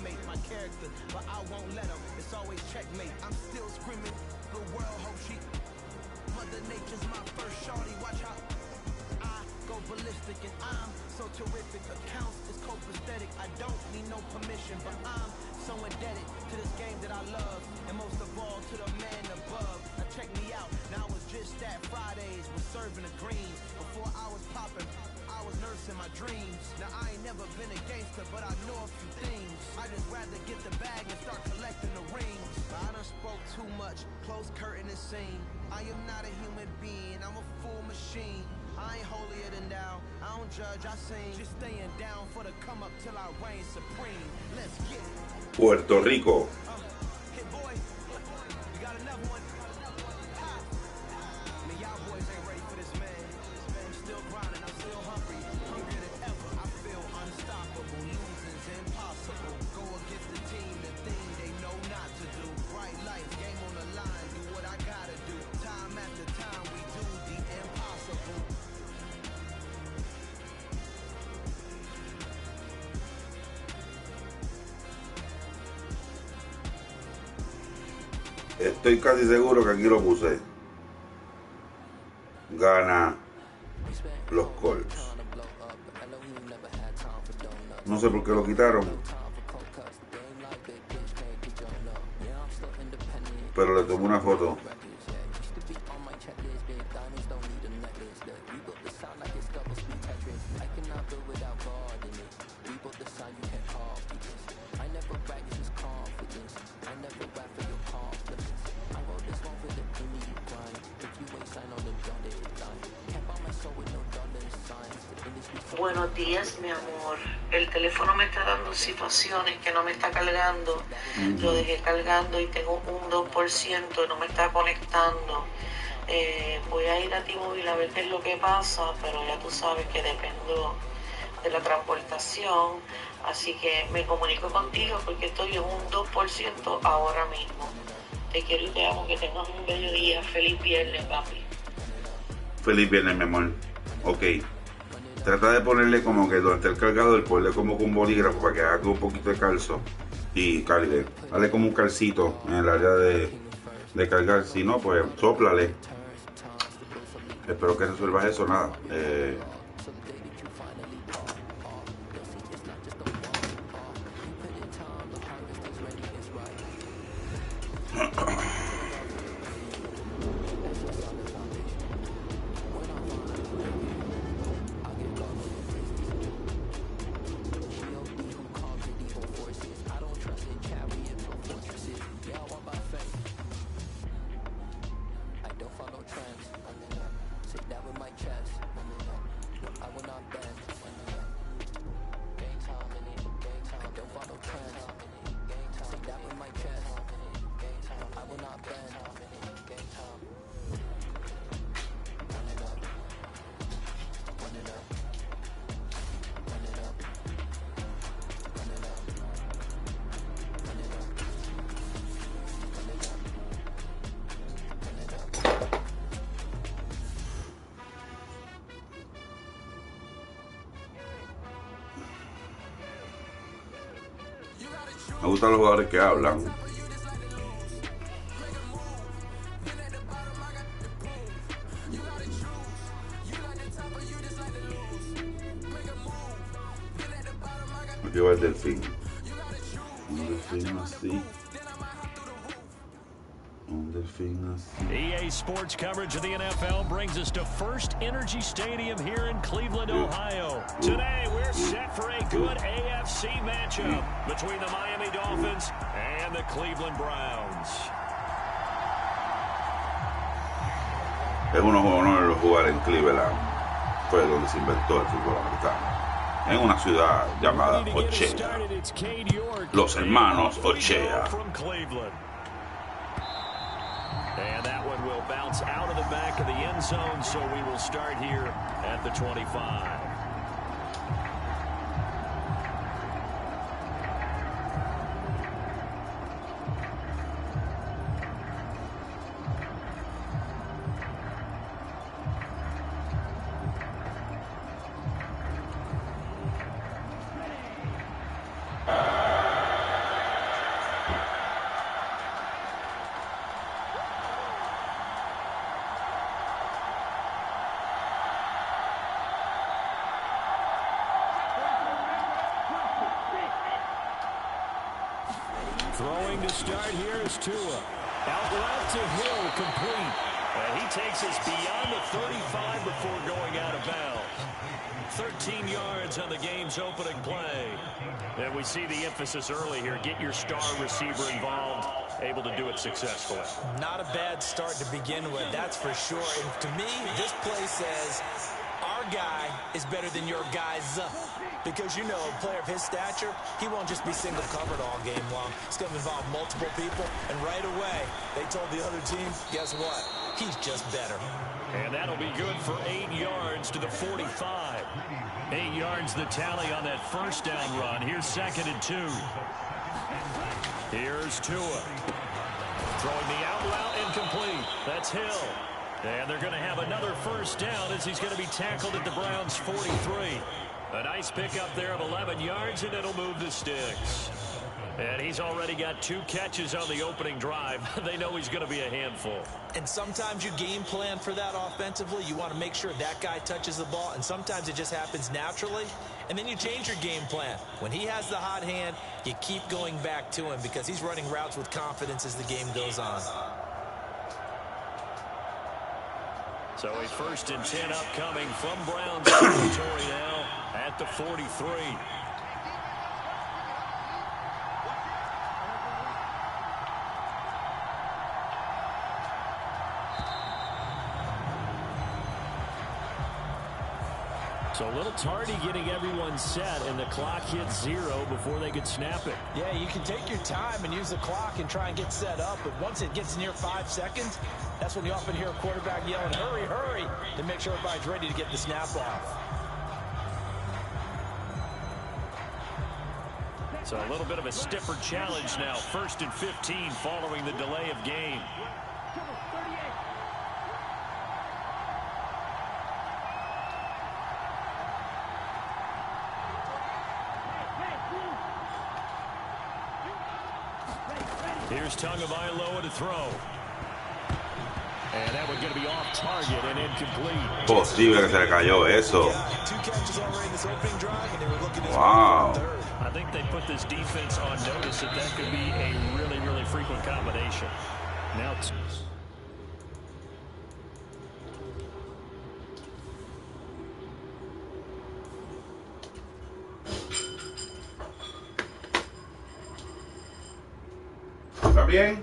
checkmate my character, but I won't let them. It's always checkmate. I'm still screaming, the world hope she. Mother Nature's my first shorty, watch out. I go ballistic and I'm so terrific. Accounts is copacetic. I don't need no permission, but I'm so indebted to this game that I love, and most of all to the man above. Now check me out. Now it's just that Fridays was serving the greens. Before I was popping, I was nursing my dreams. Now I ain't never been a gangster, but I know a few things. I just rather get the bag and start collecting the rings. But I done spoke too much. Close curtain and scene. I am not a human being. I'm a full machine. I ain't holier than thou. I don't judge, I sing. Just staying down for the come up till I reign supreme. Let's get it. Puerto Rico. Hey boy, you got another one. Man, y'all boys ain't ready for this, man. I'm still grinding, I'm still hungry. Hungrier than ever. I feel unstoppable. Losing's impossible. Go against the team, the thing they know not to do. Bright lights, game on the line. Do what I gotta do. Time after time, we do the impossible. Estoy casi seguro que aquí lo puse. Gana los Colts. No sé por qué lo quitaron, pero le tomé una foto. Buenos días, mi amor. El teléfono me está dando situaciones que no me está cargando. Lo dejé cargando y tengo un 2% y no me está conectando. Voy a ir a T-Mobile a ver qué es lo que pasa, pero ya tú sabes que dependo de la transportación. Así que me comunico contigo porque estoy en un 2% ahora mismo. Te quiero y te amo, que tengas un bello día. Feliz viernes, papi. Feliz viernes, mi amor. Ok. Trata de ponerle como que donde está el cargador, ponle como con un bolígrafo para que haga un poquito de calzo y cargue. Dale como un calcito en el área de cargar. Si no, pues sóplale. Espero que resuelvas eso. Nada. Me gustan los jugadores que hablan. Aquí va el delfín. Un delfín así. Un delfín así. EA Sports coverage of the NFL brings us to First Energy Stadium here in Cleveland, Ohio. Today, we're set for a good AFC matchup between the Miami Dolphins and the Cleveland Browns. Es un honor jugar en Cleveland. Fue donde se inventó el fútbol americano. En una ciudad llamada Ochea. Los hermanos Ochea. And that one will bounce out of the back of the end zone, so we will start here at the 25. Throwing to start here is Tua. Out left to Hill, complete. And he takes us beyond the 35 before going out of bounds. 13 yards on the game's opening play. And we see the emphasis early here. Get your star receiver involved. Able to do it successfully. Not a bad start to begin with, that's for sure. And to me, this play says our guy is better than your guy's. Because, you know, a player of his stature, he won't just be single covered all game long. It's going to involve multiple people. And right away, they told the other team, guess what? He's just better. And that'll be good for 8 yards to the 45. 8 yards the tally on that first down run. Here's 2nd and 2. Here's Tua. Throwing the out route incomplete. That's Hill. And they're going to have another first down as he's going to be tackled at the Browns' 43. A nice pickup there of 11 yards, and it'll move the sticks. And he's already got 2 catches on the opening drive. They know he's going to be a handful. And sometimes you game plan for that offensively. You want to make sure that guy touches the ball, and sometimes it just happens naturally. And then you change your game plan. When he has the hot hand, you keep going back to him because he's running routes with confidence as the game goes on. So a 1st and 10 upcoming from Browns territory now at the 43. So a little tardy getting everyone set, and the clock hits 0 before they could snap it. Yeah, you can take your time and use the clock and try and get set up, but once it gets near 5 seconds, that's when you often hear a quarterback yelling, hurry, hurry, to make sure everybody's ready to get the snap off. So a little bit of a stiffer challenge now. 1st and 15 following the delay of game. Here's Tagovailoa to throw. And that one's going to be off target and incomplete. Posible que se le cayó eso. Wow. I think they put this defense on notice that that could be a really, really frequent combination. Now it's... ¿Está bien?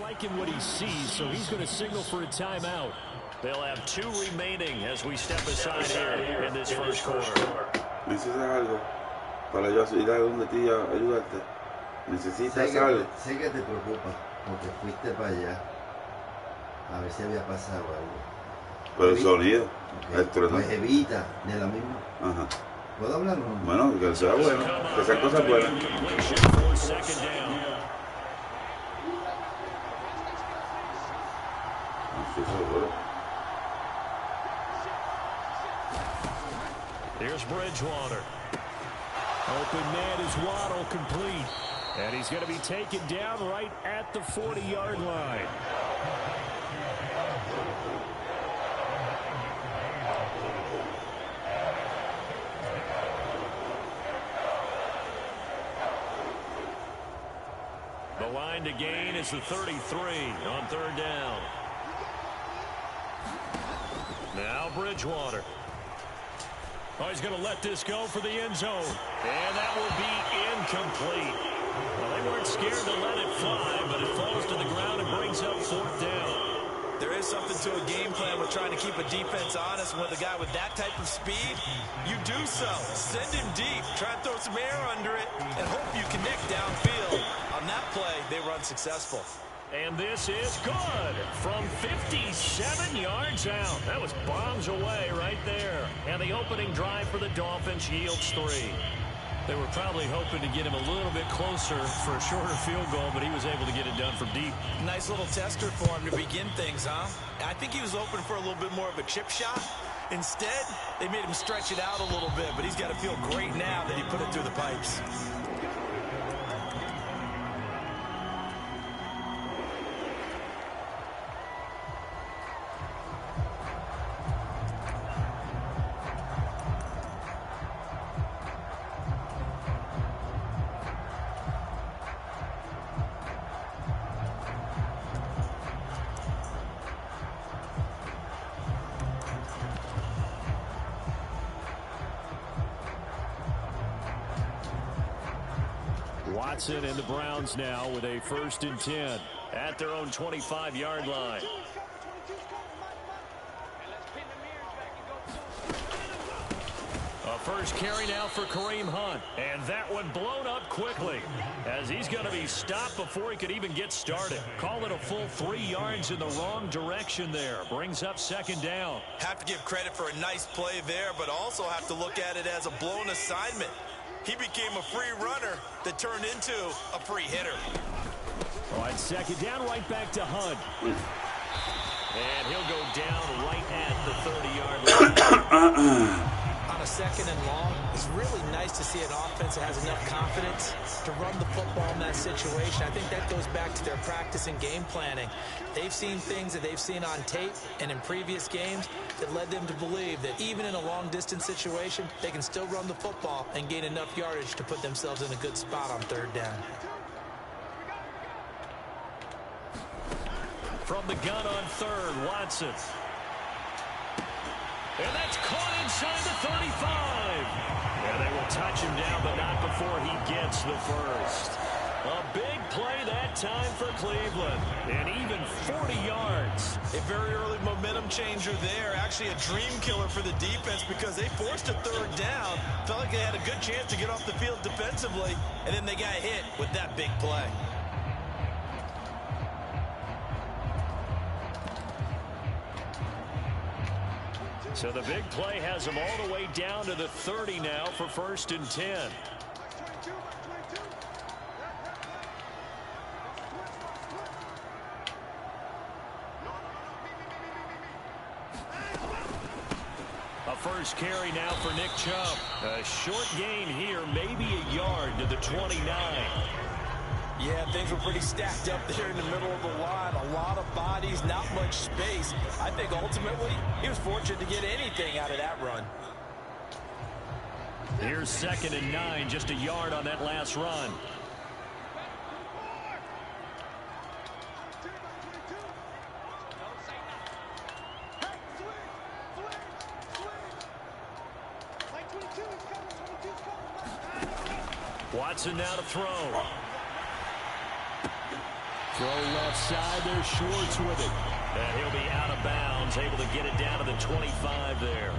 Liking what he sees, so he's going to signal for a timeout. They'll have 2 remaining as we step aside here in this first quarter. ¿Necesitas algo para yo ir a donde ti a ayudarte? ¿Necesitas algo? Sé que te preocupa porque fuiste para allá a ver si había pasado algo. Pero el sonido, okay. Pues evita de la misma. Ajá. ¿Puedo hablar o no? Bueno, que sea bueno, que sean cosas buenas. Here's Bridgewater. Open man is Waddle, complete. And he's going to be taken down right at the 40-yard line. The line to gain is the 33 on 3rd down. Now Bridgewater. Oh, he's going to let this go for the end zone. And that will be incomplete. Well, they weren't scared to let it fly, but it falls to the ground and brings up 4th down. There is something to a game plan with trying to keep a defense honest. And with a guy with that type of speed, you do so. Send him deep. Try and throw some air under it and hope you connect downfield. On that play, they were unsuccessful. And this is good from 57 yards out. That was bombs away right there. And the opening drive for the Dolphins yields 3. They were probably hoping to get him a little bit closer for a shorter field goal, but he was able to get it done from deep. Nice little tester for him to begin things, huh? I think he was hoping for a little bit more of a chip shot. Instead, they made him stretch it out a little bit, but he's got to feel great now that he put it through the pipes. Watson and the Browns now with a 1st and 10 at their own 25-yard line. A first carry now for Kareem Hunt, and that one blown up quickly as he's going to be stopped before he could even get started. Call it a full 3 yards in the wrong direction there. Brings up 2nd down. Have to give credit for a nice play there, but also have to look at it as a blown assignment. He became a free runner that turned into a free hitter. All right, 2nd down, right back to Hunt. And he'll go down right at the 30-yard line. On a 2nd and long, it's really nice to see an offense that has enough confidence to run the football in that situation. I think that goes back to their practice and game planning. They've seen things that they've seen on tape and in previous games that led them to believe that even in a long-distance situation, they can still run the football and gain enough yardage to put themselves in a good spot on 3rd down. From the gun on 3rd, Watson. And that's caught inside the 35. Yeah, they will touch him down, but not before he gets the 1st. A big play that time for Cleveland. And even 40 yards. A very early momentum changer there. Actually a dream killer for the defense because they forced a 3rd down. Felt like they had a good chance to get off the field defensively. And then they got hit with that big play. So the big play has them all the way down to the 30 now for 1st and 10. A first carry now for Nick Chubb. A short gain here, maybe a yard to the 29. Yeah, things were pretty stacked up there in the middle of the line. A lot of bodies, not much space. I think ultimately he was fortunate to get anything out of that run. Here's 2nd and 9, just a yard on that last run. Watson now to throw. Throw left side, there's Schwartz with it. And he'll be out of bounds, able to get it down to the 25 there.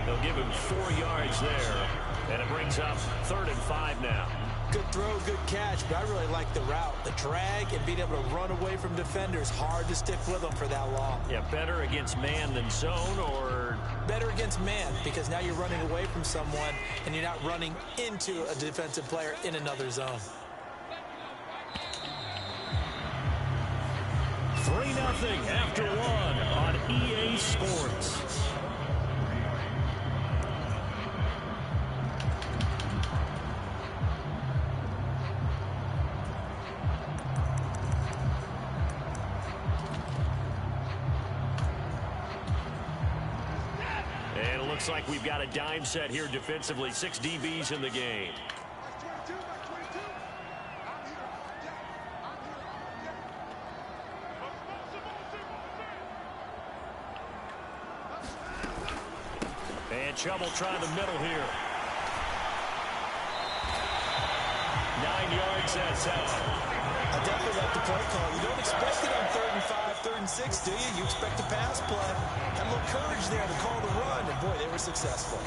They'll give him 4 yards there. And it brings up 3rd and 5 now. Good throw, good catch, but I really like the route. The drag and being able to run away from defenders. Hard to stick with them for that long. Yeah, better against man than zone, or? Better against man, because now you're running away from someone and you're not running into a defensive player in another zone. 3-0 after 1 on EA Sports. And it looks like we've got a dime set here defensively. 6 DBs in the game. And Chubb will try the middle here. 9 yards, that's out. I definitely like the play call. You don't expect it on 3rd and 5, 3rd and 6, do you? You expect a pass play. Had a little courage there to call the run, and boy, they were successful.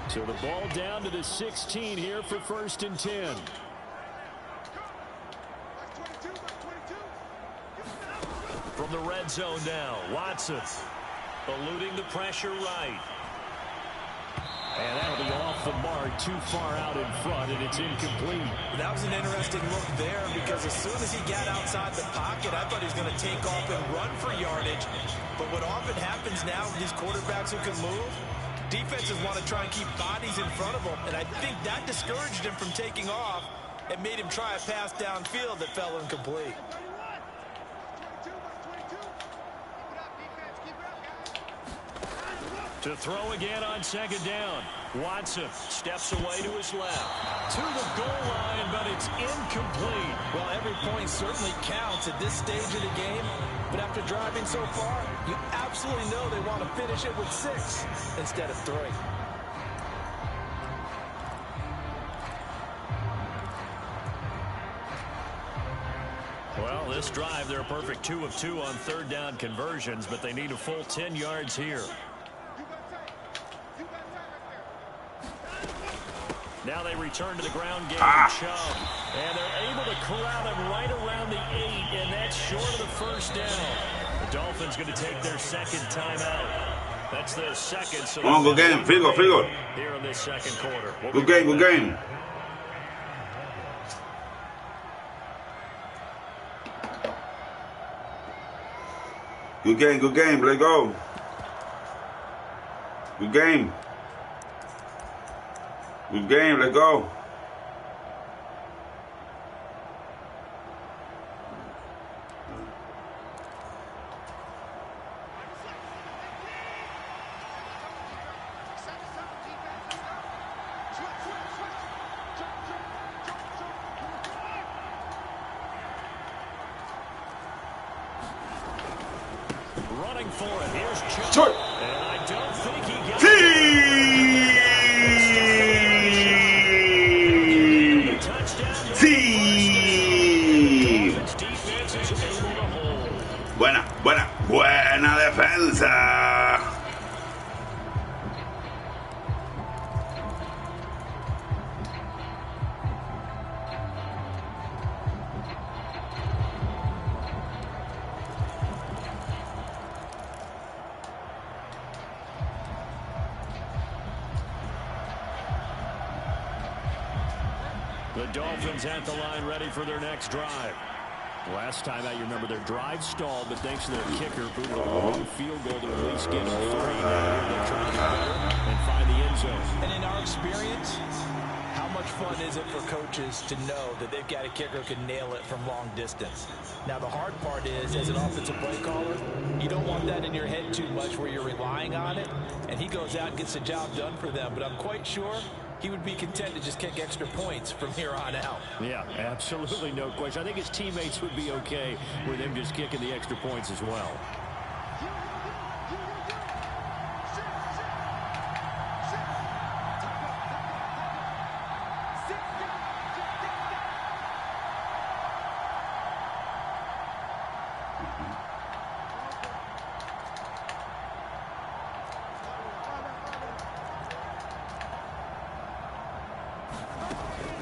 So the ball down to the 16 here for 1st and 10. From the red zone now, Watson eluding the pressure right. And that'll be off the mark, too far out in front, and it's incomplete. That was an interesting look there because as soon as he got outside the pocket, I thought he was going to take off and run for yardage. But what often happens now with these quarterbacks who can move, defenses want to try and keep bodies in front of them, and I think that discouraged him from taking off and made him try a pass downfield that fell incomplete. To throw again on second down. Watson steps away to his left. To the goal line, but it's incomplete. Well, every point certainly counts at this stage of the game. But after driving so far, you absolutely know they want to finish it with 6 instead of 3. Well, this drive, they're a perfect 2 of 2 on third down conversions, but they need a full 10 yards here. Now they return to the ground game and Chubb. And they're able to corral him right around the 8, and that's short of the first down. The Dolphins going to take their second timeout. That's the second. So come on, good game. Field goal. Here in this second quarter. Good game, good game. Good game. Let's go. Good game. Good game, let's go. Running for it. Here's Chubb. Short. And I don't think he got Buena defensa. The Dolphins at the line ready for their next drive. Last time out, you remember their drive stalled, but thanks to their kicker, booted a long field goal to at least get them 3. Now they're trying to get better and find the end zone. And in our experience, how much fun is it for coaches to know that they've got a kicker who can nail it from long distance? Now, the hard part is, as an offensive play caller, you don't want that in your head too much where you're relying on it, and he goes out and gets the job done for them. But I'm quite sure he would be content to just kick extra points from here on out. Yeah, absolutely no question. I think his teammates would be okay with him just kicking the extra points as well.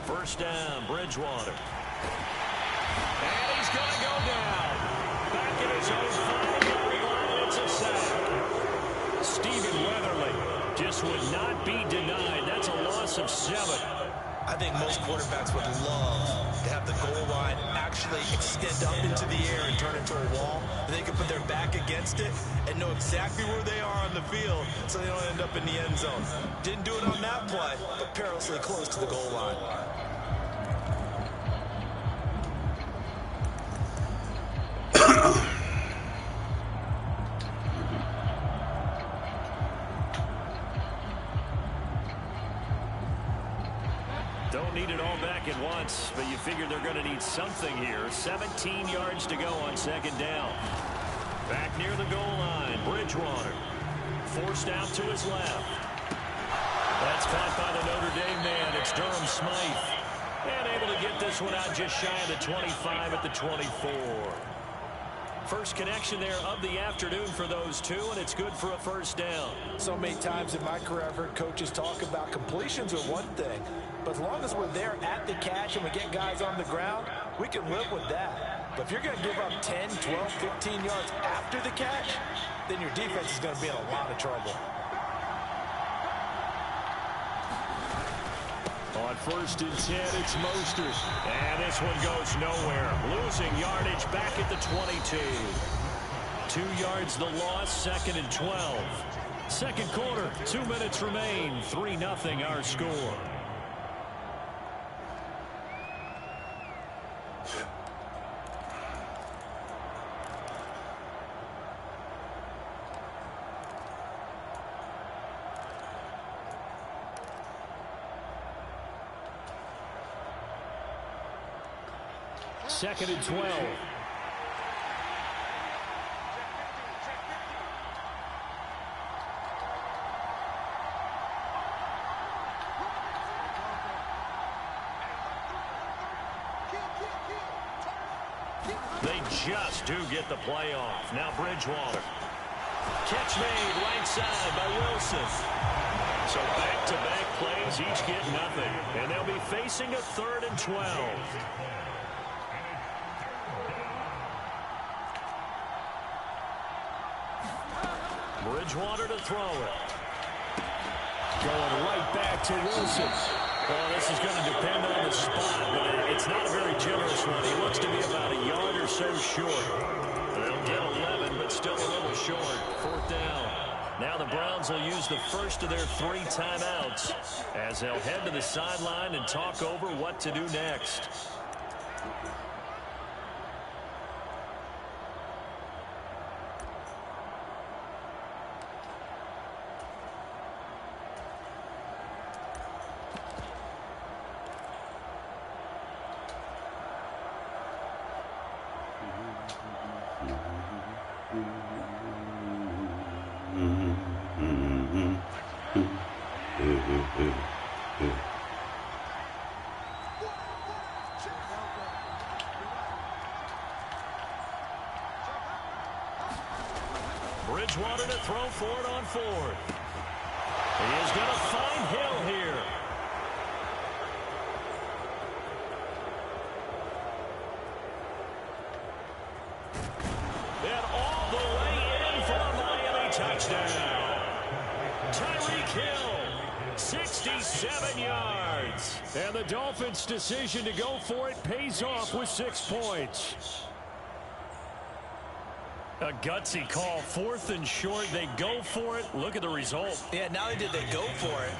First down, Bridgewater. And he's going to go down. Back in his own 5-yard line, it's a sack. Stephen Weatherly just would not be denied. That's a loss of 7. I think most quarterbacks would love to have the goal line actually extend up into the air and turn into a wall. They can put their back against it and know exactly where they are on the field so they don't end up in the end zone. Didn't do it on that play, but perilously close to the goal line. Don't need it all back at once, but you figure they're going to need something here. 17 yards to go on second down. Back near the goal line, Bridgewater. Forced out to his left. That's caught by the Notre Dame man. It's Durham Smythe. And able to get this one out just shy of the 25 at the 24. First connection there of the afternoon for those two, and it's good for a first down. So many times in my career I've heard coaches talk about completions are one thing, but as long as we're there at the catch and we get guys on the ground, we can live with that. But if you're going to give up 10, 12, 15 yards after the catch, then your defense is going to be in a lot of trouble. 1st and 10, it's Mostert. And this one goes nowhere. Losing yardage back at the 22. 2 yards the loss, 2nd and 12. Second quarter, 2 minutes remain. 3-0 our score. Second and 12. They just do get the play off. Now Bridgewater. Catch made right side by Wilson. So back-to-back plays, each get nothing. And they'll be facing a 3rd and 12. Bridgewater to throw it. Going right back to Wilson. Well, this is going to depend on the spot, but it's not a very generous one. He looks to be about a yard or so short. They'll get 11, but still a little short. 4th down. Now the Browns will use the first of their 3 timeouts as they'll head to the sideline and talk over what to do next. Bridgewater to throw for it on 4th. He is going to find Hill here. And all the way in for a Miami touchdown. Tyreek Hill, 67 yards. And the Dolphins' decision to go for it pays off with 6 points. A gutsy call, 4th and short. They go for it. Look at the result. Yeah, not only did they go for it,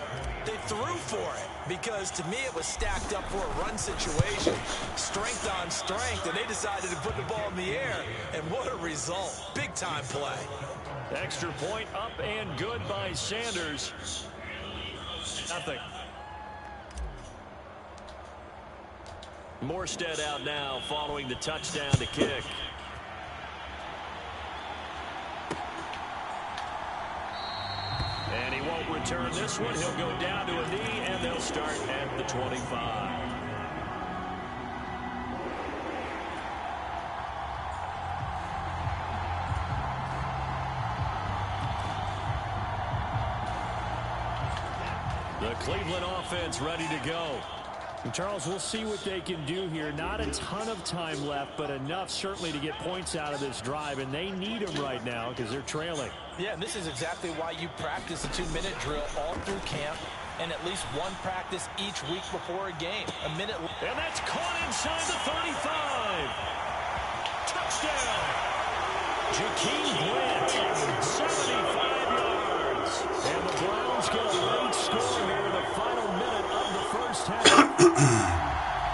they threw for it. Because to me, it was stacked up for a run situation. Strength on strength, and they decided to put the ball in the air. And what a result. Big-time play. Extra point up and good by Sanders. Nothing. Morstead out now following the touchdown to kick. And he won't return this one. He'll go down to a knee, and they'll start at the 25. The Cleveland offense ready to go. And Charles, we'll see what they can do here. Not a ton of time left, but enough certainly to get points out of this drive, and they need them right now because they're trailing. Yeah, and this is exactly why you practice a 2-minute drill all through camp and at least one practice each week before a game. A minute. And that's caught inside the 35. Touchdown. Jakeem Grant, 75 yards. And the Browns get a late score here in the final minute of the first half.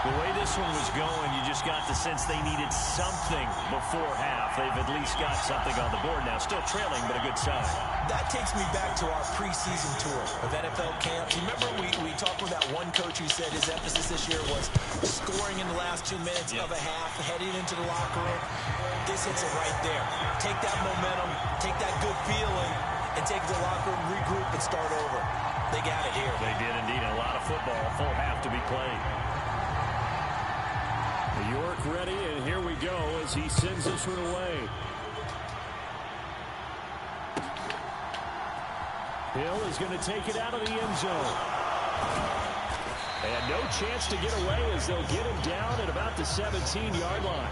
The way this one was going, you just got the sense they needed something before half. They've at least got something on the board now. Still trailing, but a good sign. That takes me back to our preseason tour of NFL camps. Remember we talked with that one coach who said his emphasis this year was scoring in the last 2 minutes of a half, heading into the locker room. This hits it right there. Take that momentum, take that good feeling, and take it to the locker room, regroup, and start over. They got it here. They did indeed. A lot of football, full half to be played. York ready, and here we go as he sends this one away. Hill is going to take it out of the end zone. And no chance to get away as they'll get him down at about the 17-yard line.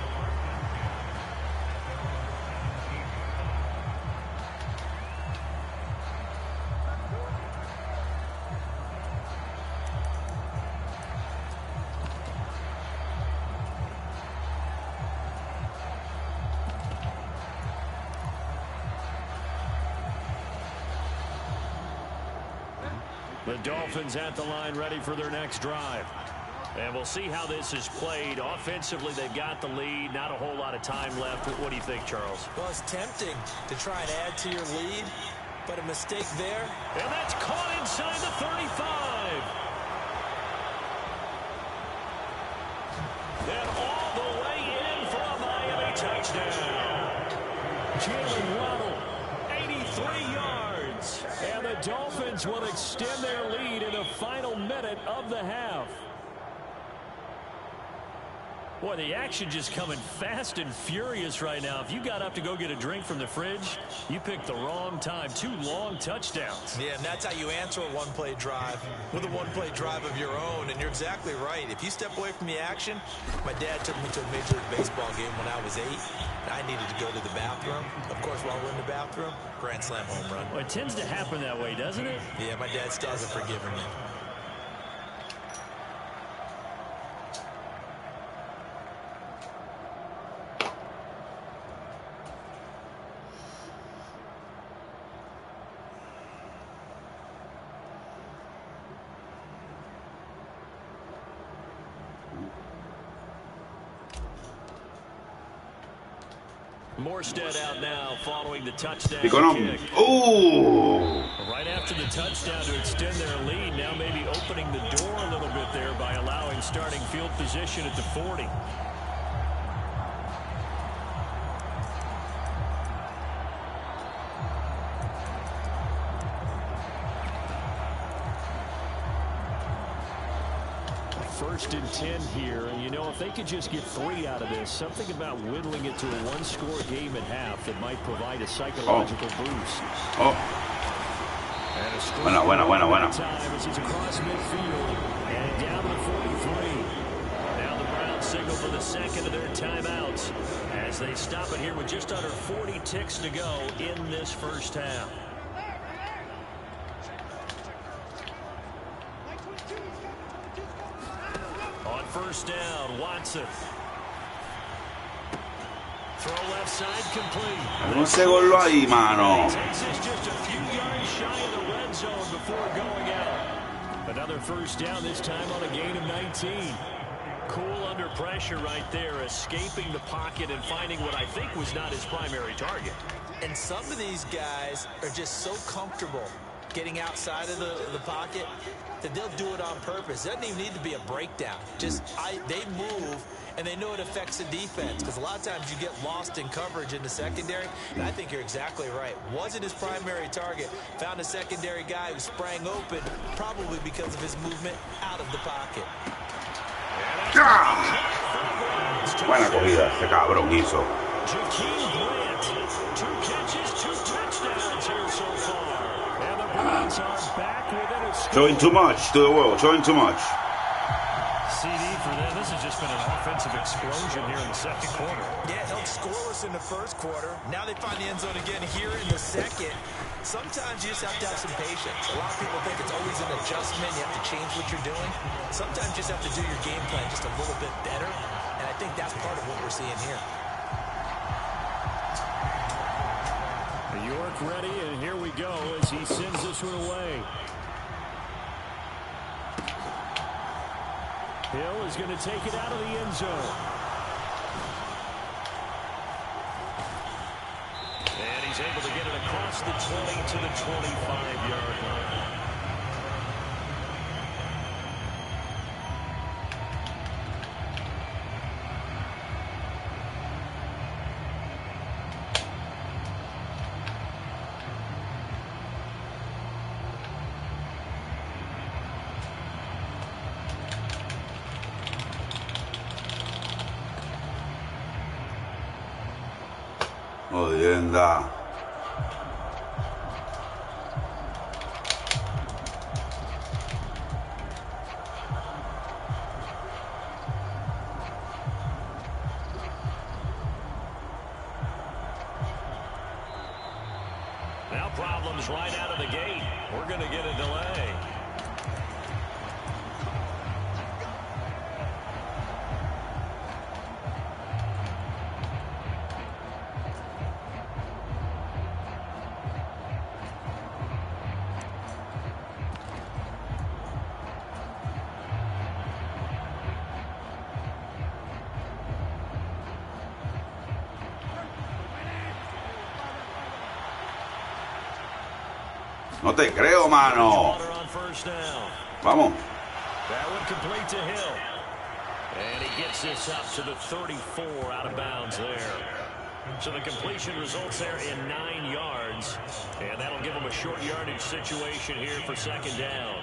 The Dolphins at the line, ready for their next drive. And we'll see how this is played. Offensively, they've got the lead. Not a whole lot of time left. What do you think, Charles? Well, it's tempting to try and add to your lead, but a mistake there. And that's caught inside the 35. And all the way in for a Miami touchdown. Jalen Waddle, 83 yards. And the Dolphins will extend their lead in the final minute of the half. Boy, the action just coming fast and furious right now. If you got up to go get a drink from the fridge, you picked the wrong time. 2 long touchdowns. Yeah, and that's how you answer a one-play drive with a one-play drive of your own. And you're exactly right. If you step away from the action, my dad took me to a Major League Baseball game when I was 8. And I needed to go to the bathroom. Of course, while we're in the bathroom, grand slam home run. Well, it tends to happen that way, doesn't it? Yeah, my dad still hasn't forgiven me. Morstead out now following the touchdown kick. Oh! Right after the touchdown to extend their lead, now maybe opening the door a little bit there by allowing starting field position at the 40. First and 10 here, and you know, if they could just get 3 out of this, something about whittling it to a 1-score game at half that might provide a psychological boost. And a score Buena. time as he's across midfield and down to the 43. Now the Browns signal for the second of their timeouts as they stop it here with just under 40 ticks to go in this first half. First down, Watson. Throw left side complete. Un segundo ahí, mano. Takes us just a few yards shy of the red zone before going out. Another first down, this time on a gain of 19. Cool under pressure right there, escaping the pocket and finding what I think was not his primary target. And some of these guys are just so comfortable getting outside of the pocket that they'll do it on purpose. It doesn't even need to be a breakdown. Just they move, and they know it affects the defense, because a lot of times you get lost in coverage in the secondary, and I think you're exactly right. Wasn't his primary target. Found a secondary guy who sprang open, probably because of his movement out of the pocket. Buena cogida, ese cabrón hizo. Jakeem Grant, 2 catches, 2 touchdowns here so far. And the Browns are back within a score. Showing too much to the world, showing too much. CD for them. This has just been an offensive explosion here in the second quarter. Yeah, held scoreless in the first quarter. Now they find the end zone again here in the second. Sometimes you just have to have some patience. A lot of people think it's always an adjustment. You have to change what you're doing. Sometimes you just have to do your game plan just a little bit better. And I think that's part of what we're seeing here. York ready, and here we go as he sends this one away. Hill is going to take it out of the end zone. And he's able to get it across the 20 to the 25-yard line. Jodienda. Now problems right out of the gate. We're going to get a delay. No te creo, mano. Vamos. That one complete to Hill. And he gets this up to the 34 out of bounds there. So the completion results there in 9 yards. And that'll give him a short yardage situation here for second down.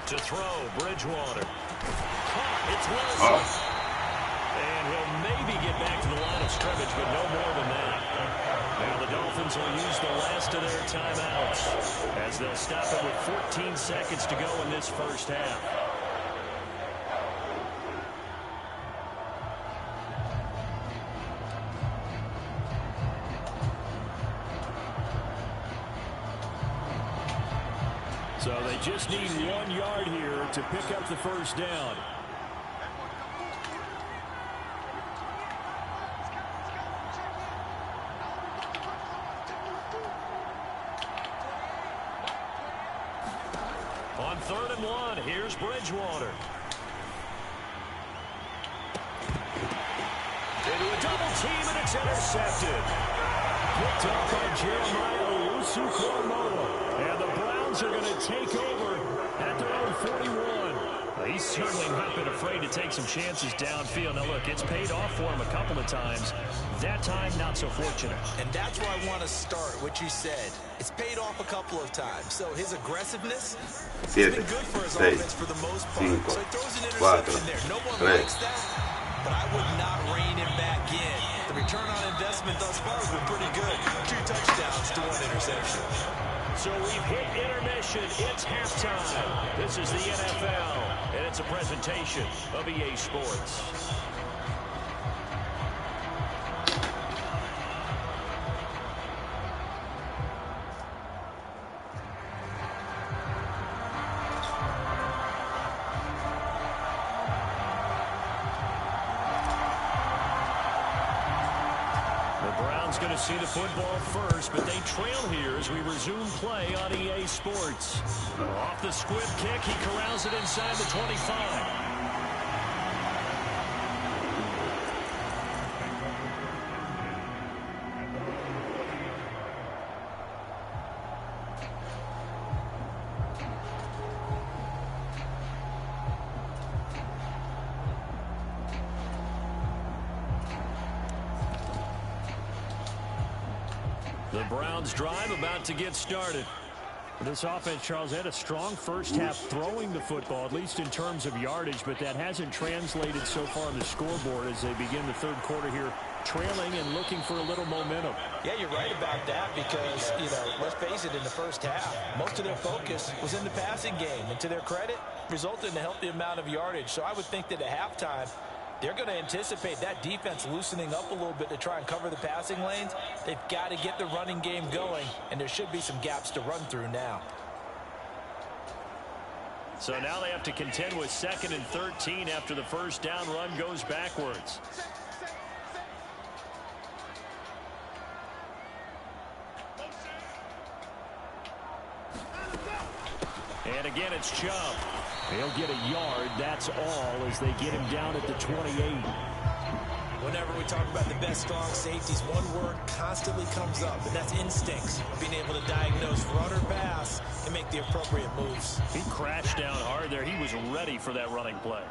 To throw, Bridgewater. It's Wilson. And he'll maybe get back to the line of scrimmage, but no more than that. Now the Dolphins will use the last of their timeouts as they'll stop it with 14 seconds to go in this first half. So they just need 1 yard here to pick up the first down. On 3rd and 1, here's Bridgewater. Into a double team, and it's intercepted. Picked up by Jeremiah Owusu-Koramoah. And the Browns are going to take over at their own 41. He's certainly not been afraid to take some chances downfield. Now, look, it's paid off for him a couple of times. That time, not so fortunate. And that's where I want to start, what you said. It's paid off a couple of times. So his aggressiveness has been good for his offense for the most part. So he throws an interception there. No one likes that, but I would not rein him back in. The return on investment thus far has been pretty good. 2 touchdowns to 1 interception. So we've hit intermission. It's halftime. This is the NFL, and it's a presentation of EA Sports. Going to see the football first, but they trail here as we resume play on EA Sports. Off the squib kick, he corrals it inside the 25. The Browns drive about to get started. This offense, Charles, had a strong first half throwing the football, at least in terms of yardage, but that hasn't translated so far on the scoreboard as they begin the third quarter here, trailing and looking for a little momentum. Yeah, you're right about that because, you know, let's face it, in the first half, most of their focus was in the passing game. And to their credit, resulted in a healthy amount of yardage. So I would think that at halftime, they're going to anticipate that defense loosening up a little bit to try and cover the passing lanes. They've got to get the running game going, and there should be some gaps to run through now. So now they have to contend with 2nd and 13 after the first down run goes backwards. And again, it's Chubb. They'll get a yard, that's all, as they get him down at the 28. Whenever we talk about the best strong safeties, one word constantly comes up, and that's instincts. Being able to diagnose run or pass and make the appropriate moves. He crashed down hard there. He was ready for that running play.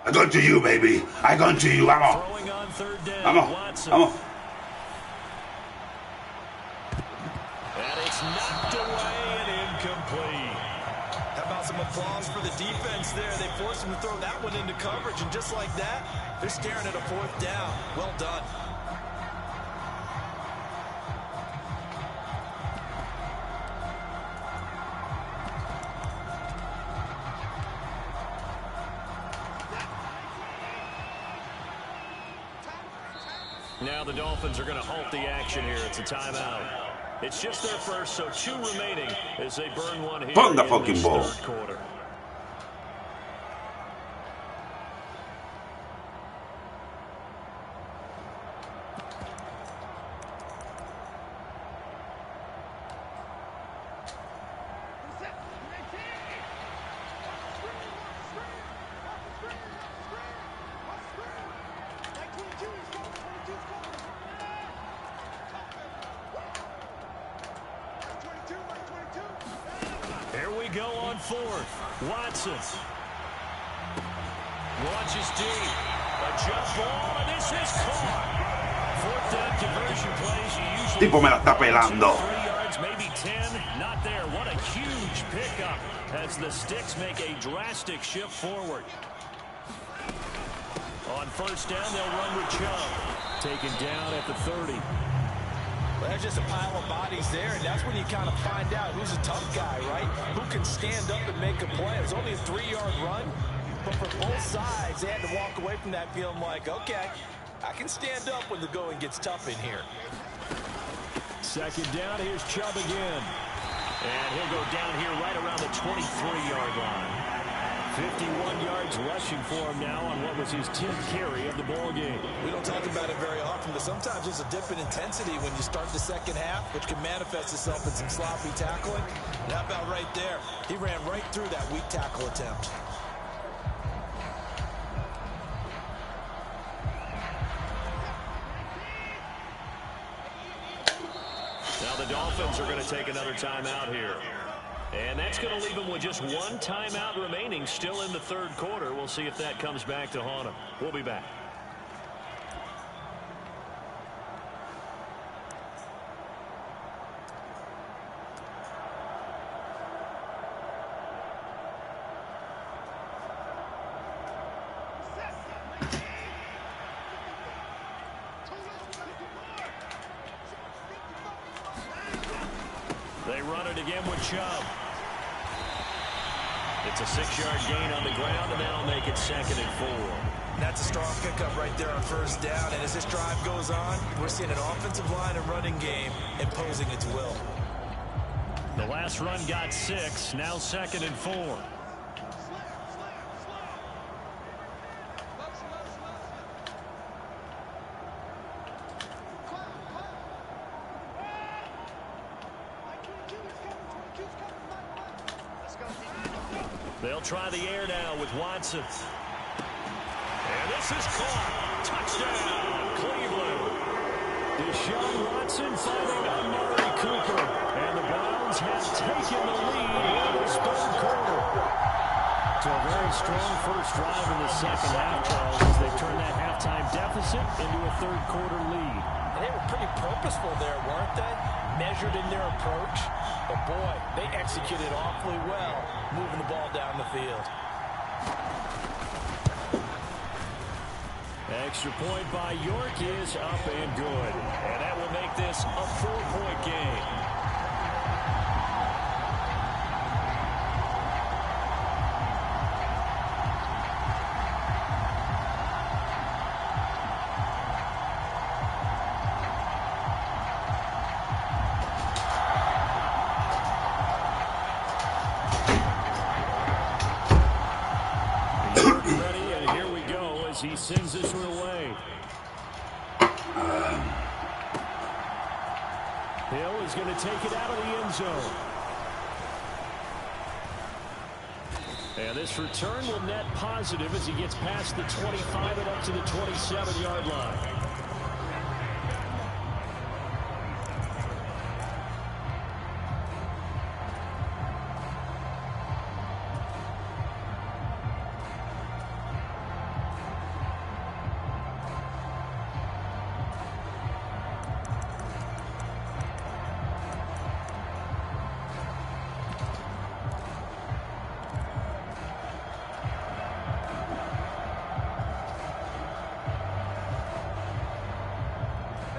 I got to you, baby. I got to you. Vamos. Throwing on 3rd down. Vamos. Watson. Vamos. And it's knocked away and incomplete. How about some applause for the defense there? They forced him to throw that one into coverage, and just like that, they're staring at a 4th down. Well done. Well, the Dolphins are going to halt the action here. It's a timeout. It's just their first, so 2 remaining as they burn one here Pon the in fucking this ball. third quarter. Here we go on 4th. Watson. Launches deep. A jump ball, and this is caught. 4th down conversion plays. You usually Tipo me la está pelando. 3 yards, maybe 10. Not there. What a huge pickup as the Sticks make a drastic shift forward. On 1st down, they'll run with Chubb. Taken down at the 30. Well, there's just a pile of bodies there, and that's when you kind of find out who's a tough guy, right? Who can stand up and make a play. It was only a 3-yard run, but for both sides, they had to walk away from that feeling like, okay, I can stand up when the going gets tough in here. 2nd down, here's Chubb again. And he'll go down here right around the 23-yard line. 51 yards rushing for him now on what was his 10th carry of the ball game. We don't talk about it very often, but sometimes there's a dip in intensity when you start the second half, which can manifest itself in some sloppy tackling. And how about right there? He ran right through that weak tackle attempt. Now the Dolphins are going to take another timeout here. And that's going to leave them with just 1 timeout remaining still in the third quarter. We'll see if that comes back to haunt them. We'll be back. They run it again with Chubb. It's a 6-yard gain on the ground, and that'll make it 2nd and 4. That's a strong pickup right there on 1st down. And as this drive goes on, we're seeing an offensive line and running game imposing its will. The last run got 6. Now 2nd and 4. They'll try the air now with Watson. And this is caught. Touchdown, Cleveland. Deshaun Watson finding Amari Cooper. And the Browns have taken the lead in this third quarter. So a very strong first drive in the second half, Charles, as they turn that halftime deficit into a third quarter lead. And they were pretty purposeful there, weren't they? Measured in their approach. But boy, they executed awfully well, moving the ball down the field. Extra point by York is up and good. And that will make this a 4-point game. He sends this one away. Hill is going to take it out of the end zone. And this return will net positive as he gets past the 25 and up to the 27-yard line.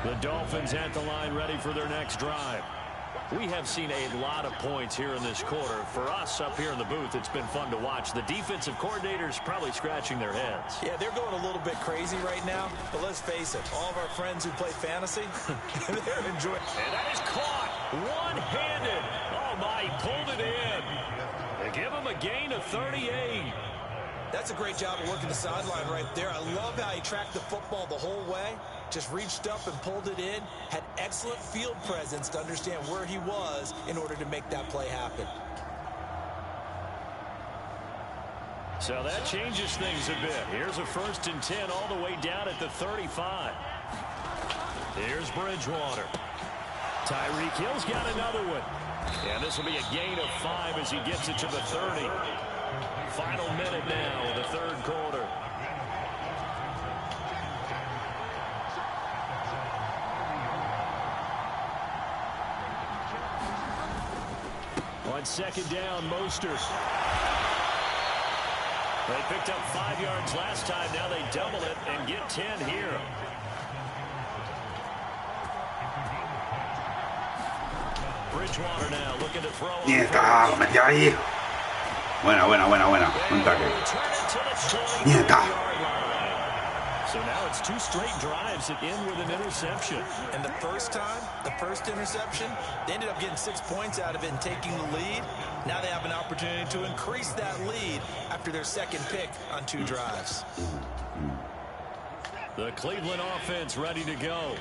The Dolphins at the line ready for their next drive. We have seen a lot of points here in this quarter. For us up here in the booth, it's been fun to watch. The defensive coordinators probably scratching their heads. Yeah, they're going a little bit crazy right now, but let's face it, all of our friends who play fantasy, they're enjoying. And that is caught one-handed. Oh, my, he pulled it in. They give him a gain of 38. That's a great job of working the sideline right there. I love how he tracked the football the whole way. Just reached up and pulled it in. Had excellent field presence to understand where he was in order to make that play happen. So that changes things a bit. Here's a 1st and 10 all the way down at the 35. Here's Bridgewater. Tyreek Hill's got another one. And this will be a gain of 5 as he gets it to the 30. Final minute now of the 3rd quarter. On 2nd down, Mostert. They picked up 5 yards last time. Now they double it and get 10 here. Bridgewater now looking to throw. Nieta, lo metí ahí. Buena. Un tackle. Nieta. So now it's 2 straight drives that end with an interception. And the first time, the first interception, they ended up getting 6 points out of it and taking the lead. Now they have an opportunity to increase that lead after their 2nd pick on 2 drives. The Cleveland offense ready to go.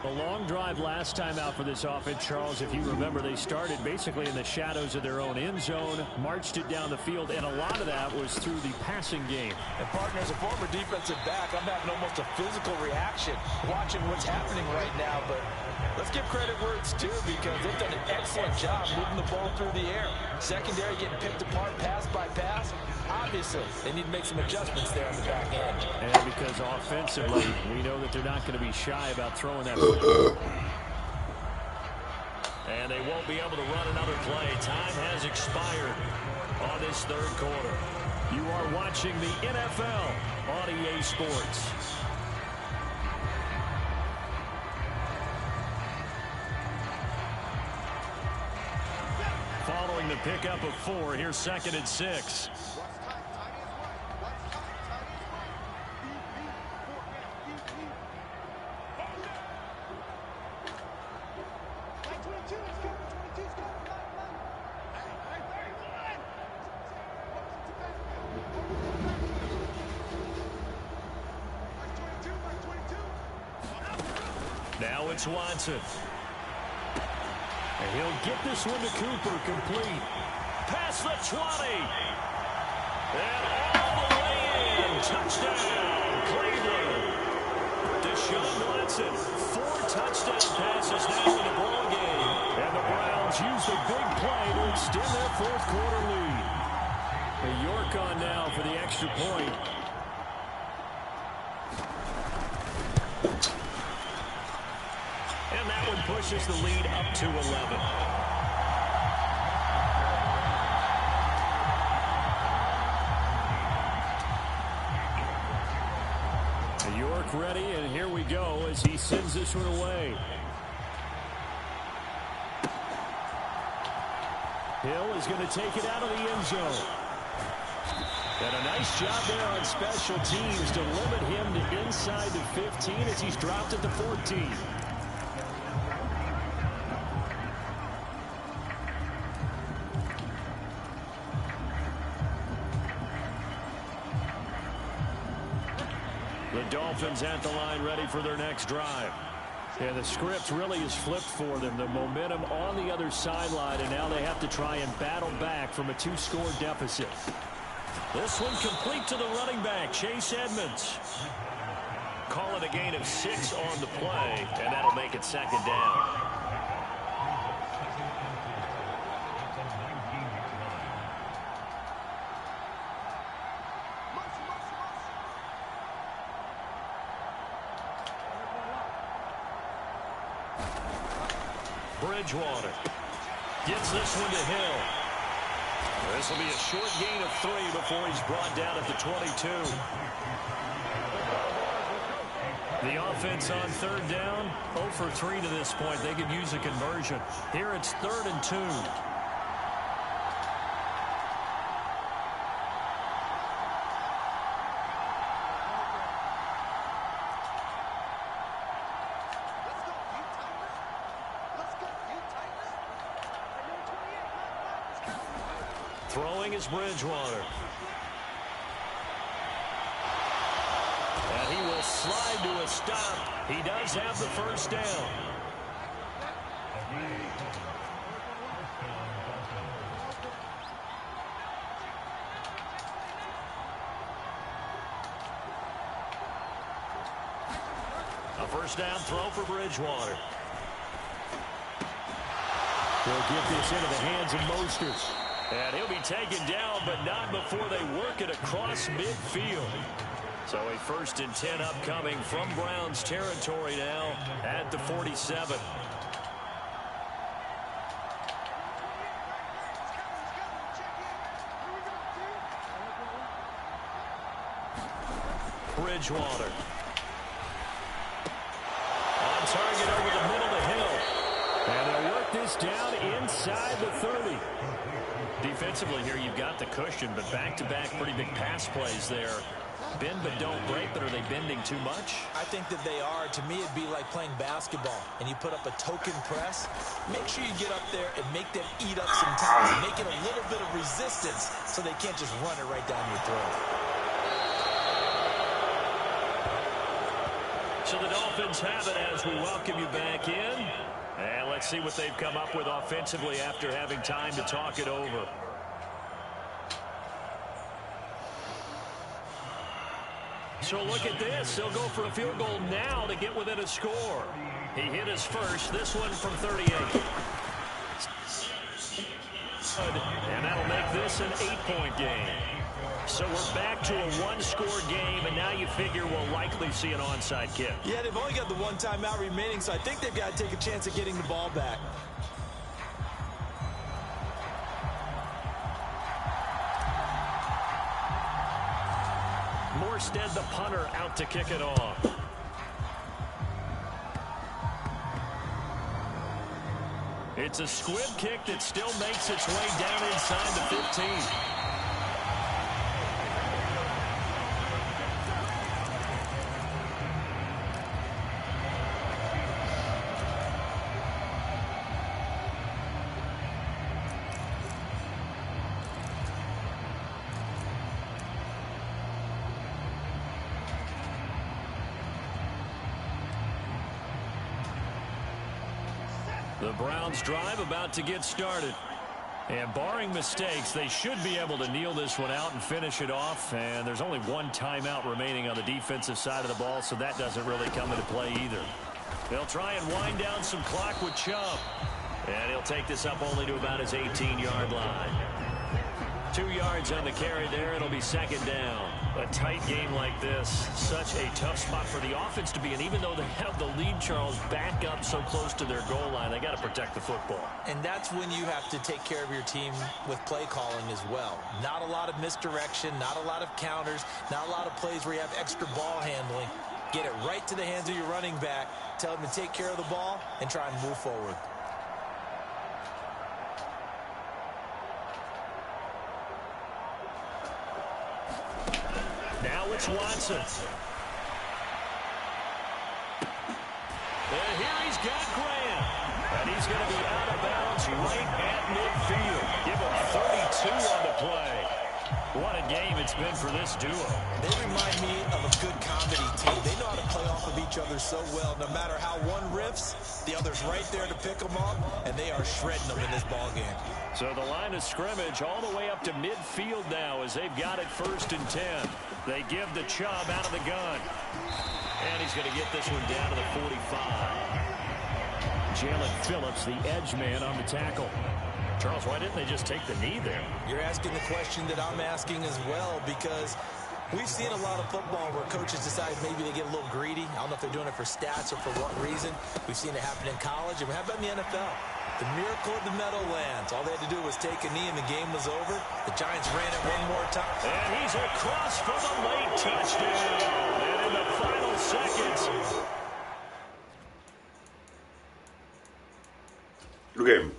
A long drive last time out for this offense, Charles. If you remember, they started basically in the shadows of their own end zone, marched it down the field, and a lot of that was through the passing game. And partner, as a former defensive back, I'm having almost a physical reaction watching what's happening right now. But let's give credit where it's due, because they've done an excellent job moving the ball through the air. Secondary getting picked apart pass by pass. Obviously, they need to make some adjustments there on the back end. And because offensively, we know that they're not going to be shy about throwing that football. And they won't be able to run another play. Time has expired on this 3rd quarter. You are watching the NFL on EA Sports. Following the pickup of 4, here's 2nd and 6. Now it's Watson. And he'll get this one to Cooper, complete. Past the 20. And all the way in. Touchdown, Cleveland. Deshaun Watson, 4 touchdown passes now in the ball game. And the Browns use the big play to extend their 4th quarter lead. And York on now for the extra point. And that one pushes the lead up to 11. York ready, and here we go as he sends this one away. Hill is going to take it out of the end zone. And a nice job there on special teams to limit him to inside the 15 as he's dropped at the 14. The Dolphins at the line ready for their next drive. Yeah, the script really is flipped for them. The momentum on the other sideline, and now they have to try and battle back from a 2-score deficit. This one complete to the running back, Chase Edmonds. Call it a gain of 6 on the play, and that'll make it 2nd down. Bridgewater gets this one to Hill. This will be a short gain of 3 before he's brought down at the 22. The offense on third down, 0 for 3 to this point. They could use a conversion. Here it's 3rd and 2. Throwing is Bridgewater. And he will slide to a stop. He does have the first down. A first down throw for Bridgewater. They'll get this into the hands of Mostert. And he'll be taken down, but not before they work it across midfield. So a 1st and 10 upcoming from Browns territory now at the 47. Bridgewater. On target over the middle of the hill. And they'll work this down inside the 30. Defensively here, you've got the cushion, but back-to-back pretty big pass plays there. Bend but don't break, but are they bending too much? I think that they are. To me, it'd be like playing basketball, and you put up a token press. Make sure you get up there and make them eat up some time. Make it a little bit of resistance so they can't just run it right down your throat. So the Dolphins have it as we welcome you back in. And let's see what they've come up with offensively after having time to talk it over. So look at this. He'll go for a field goal now to get within a score. He hit his first, this one from 38. And that'll make this an 8-point game. So we're back to a 1-score game, and now you figure we'll likely see an onside kick. Yeah, they've only got the 1 timeout remaining, so I think they've got to take a chance at getting the ball back. Morstead, the punter, out to kick it off. It's a squib kick that still makes its way down inside the 15. The Browns drive about to get started. And barring mistakes, they should be able to kneel this one out and finish it off. And there's only 1 timeout remaining on the defensive side of the ball, so that doesn't really come into play either. They'll try and wind down some clock with Chubb. And he'll take this up only to about his 18-yard line. 2 yards on the carry there. It'll be 2nd down. A tight game like this, such a tough spot for the offense to be in. Even though they have the lead, Charles, back up so close to their goal line, they got to protect the football. And that's when you have to take care of your team with play calling as well. Not a lot of misdirection, not a lot of counters, not a lot of plays where you have extra ball handling. Get it right to the hands of your running back, tell him to take care of the ball, and try and move forward. Now it's Watson. And here he's got Graham. And he's going to be out of bounds right at midfield. Give him 32 on the play. What a game it's been for this duo. They remind me of a good comedy team. They know how to play off of each other so well. No matter how one riffs, the other's right there to pick them up, and they are shredding them in this ball game. So the line of scrimmage all the way up to midfield now as they've got it 1st and 10. They give the Chubb out of the gun. And he's going to get this one down to the 45. Jalen Phillips, the edge man on the tackle. Charles, why didn't they just take the knee there? You're asking the question that I'm asking as well, because we've seen a lot of football where coaches decide maybe they get a little greedy. I don't know if they're doing it for stats or for what reason. We've seen it happen in college, and how about in the NFL? The miracle of the Meadowlands. All they had to do was take a knee and the game was over. The Giants ran it one more time. And he's across for the late touchdown. And in the final seconds. Okay.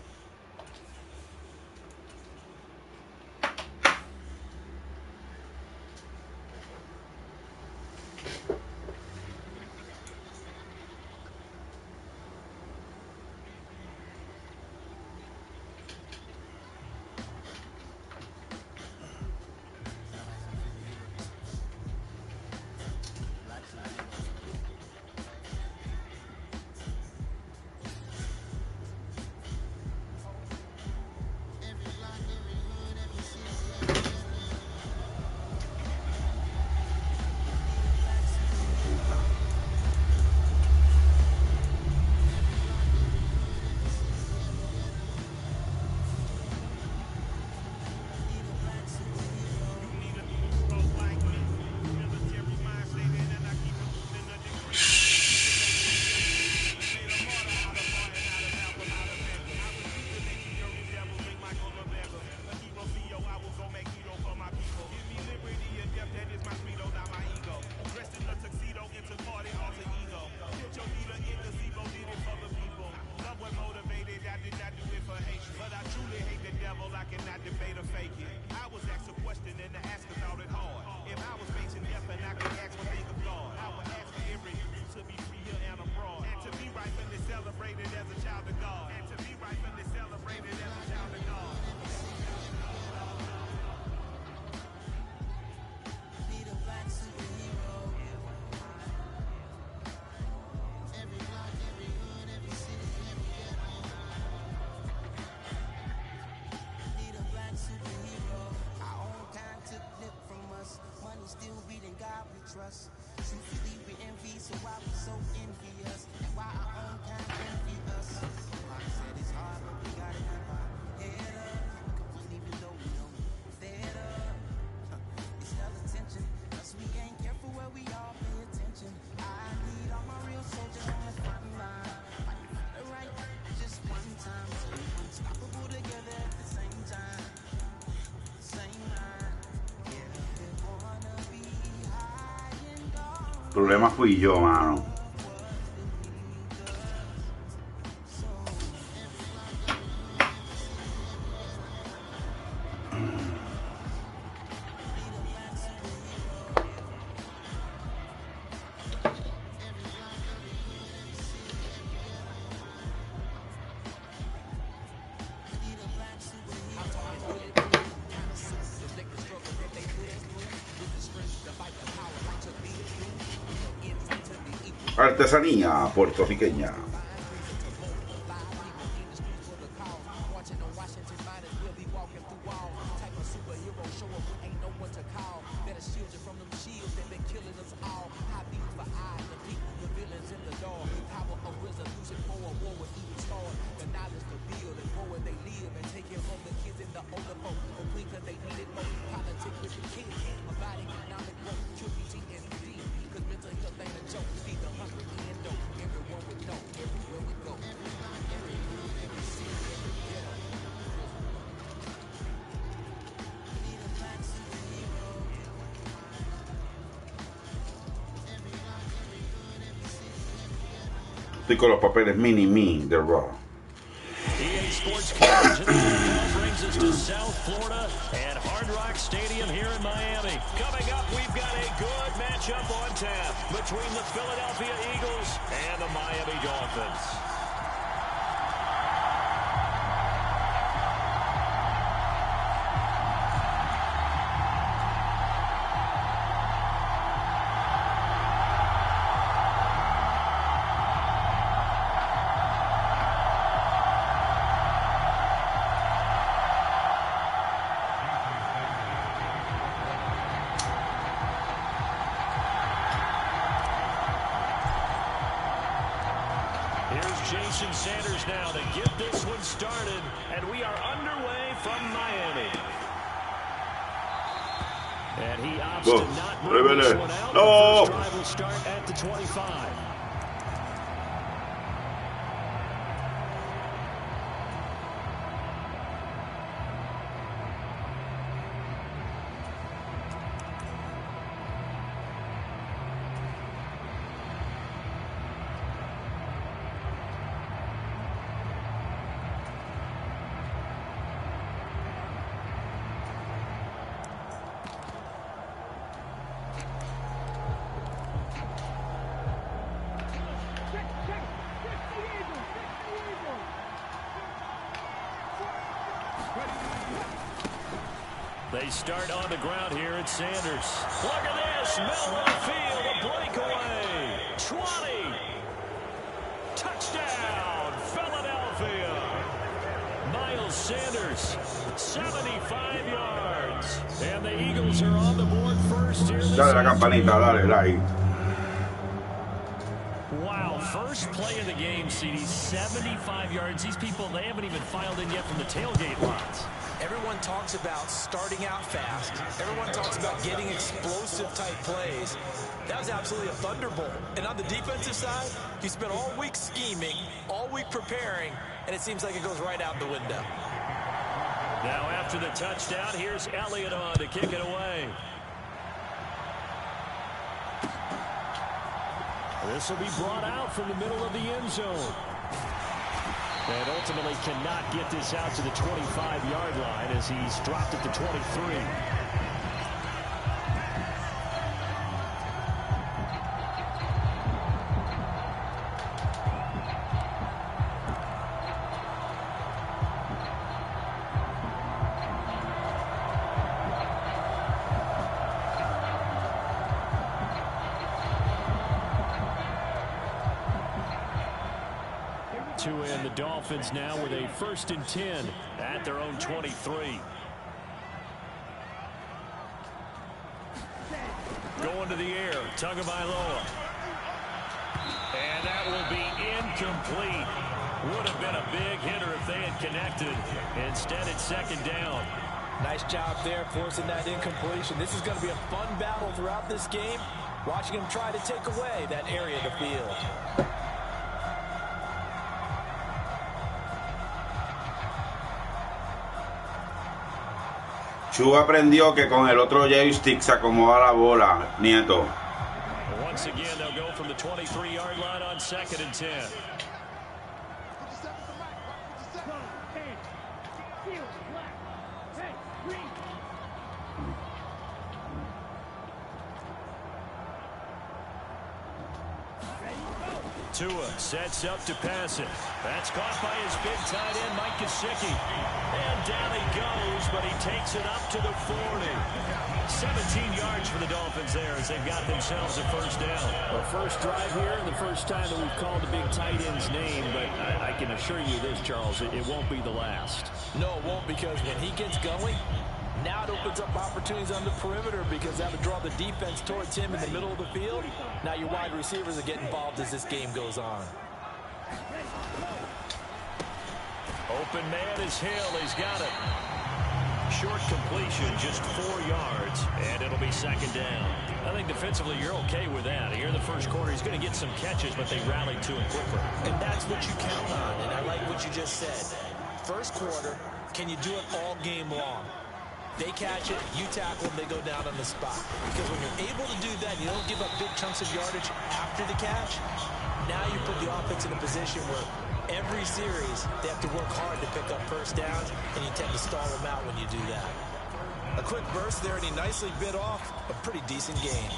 El problema fui yo, mano. Artesanía puertorriqueña. Estoy con los papeles mini de Raw. EA Sports coverage of the NFL brings us to South Florida and Hard Rock Stadium here in Miami. Coming up, we've got a good matchup on tap between the Philadelphia Eagles and the Miami Dolphins. Jason Sanders now to get this one started, and we are underway from Miami. And he opts to not bring this one out. The first drive will start at the 25. They start on the ground here at Sanders. Look at this. Middle of the field. A breakaway. 20. Touchdown, Philadelphia. Miles Sanders, 75 yards. And the Eagles are on the board first here. Dale la campanita, dale like. Wow, first play of the game, CD, 75 yards. These people, they haven't even filed in yet from the tailgate lines. Everyone talks about starting out fast. Everyone talks about getting explosive-type plays. That was absolutely a thunderbolt. And on the defensive side, you spent all week scheming, all week preparing, and it seems like it goes right out the window. Now after the touchdown, here's Elliott on to kick it away. This will be brought out from the middle of the end zone. And ultimately cannot get this out to the 25-yard line as he's dropped at the 23. And the Dolphins now with a 1st and 10 at their own 23. Going to the air, Tagovailoa. And that will be incomplete. Would have been a big hitter if they had connected. Instead, it's 2nd down. Nice job there forcing that incompletion. This is going to be a fun battle throughout this game. Watching him try to take away that area of the field. Chu aprendió que con el otro joystick se acomoda la bola, Nieto. Once again, they'll go from the 23-yard line on 2nd and 10. Tua sets up to pass it. That's caught by his big tight end, Mike Gesicki. And down he goes, but he takes it up to the 40. 17 yards for the Dolphins there as they've got themselves a 1st down. Well, first drive here and the first time that we've called the big tight end's name, but I can assure you this, Charles, it won't be the last. No, it won't, because when he gets going, now it opens up opportunities on the perimeter because that would draw the defense towards him in the middle of the field. Now your wide receivers are getting involved as this game goes on. Open man is Hill. He's got it. Short completion, just 4 yards, and it'll be 2nd down. I think defensively you're okay with that. Here in the first quarter, he's going to get some catches, but they rallied to him quicker. And that's what you count on, and I like what you just said. First quarter, can you do it all game long? They catch it, you tackle them, they go down on the spot. Because when you're able to do that, you don't give up big chunks of yardage after the catch. Now you put the offense in a position where every series they have to work hard to pick up 1st downs, and you tend to stall them out when you do that. A quick burst there, and he nicely bit off a pretty decent gain.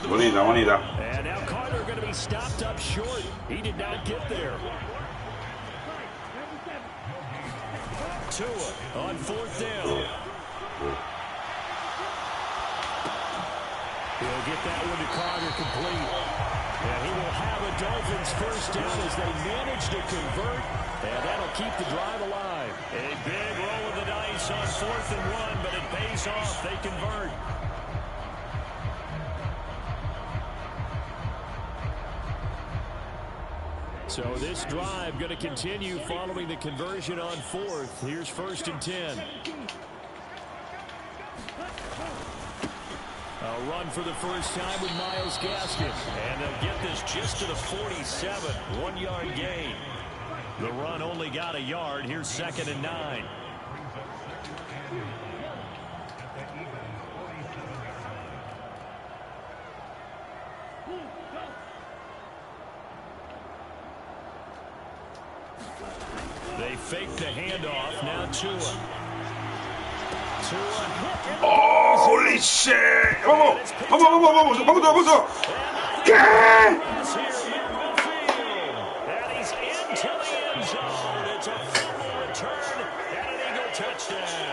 Bonita, bonita. And now Carter going to be stopped up short. He did not get there. Tua on 4th down. He'll get that one to Carter complete. And he will have a Dolphins 1st down as they manage to convert. And that'll keep the drive alive. A big roll of the dice on 4th and 1, but it pays off. They convert. So this drive going to continue following the conversion on 4th. Here's 1st and 10. A run for the first time with Myles Gaskin. And they'll get this just to the 47. 1-yard gain. The run only got a yard. Here's 2nd and 9. faked the handoff. Now Tua. ¡Holy shit! ¡Vamos! ¡Vamos! ¿Qué? And he's into the end zone. It's a fumble return and an Eagle touchdown.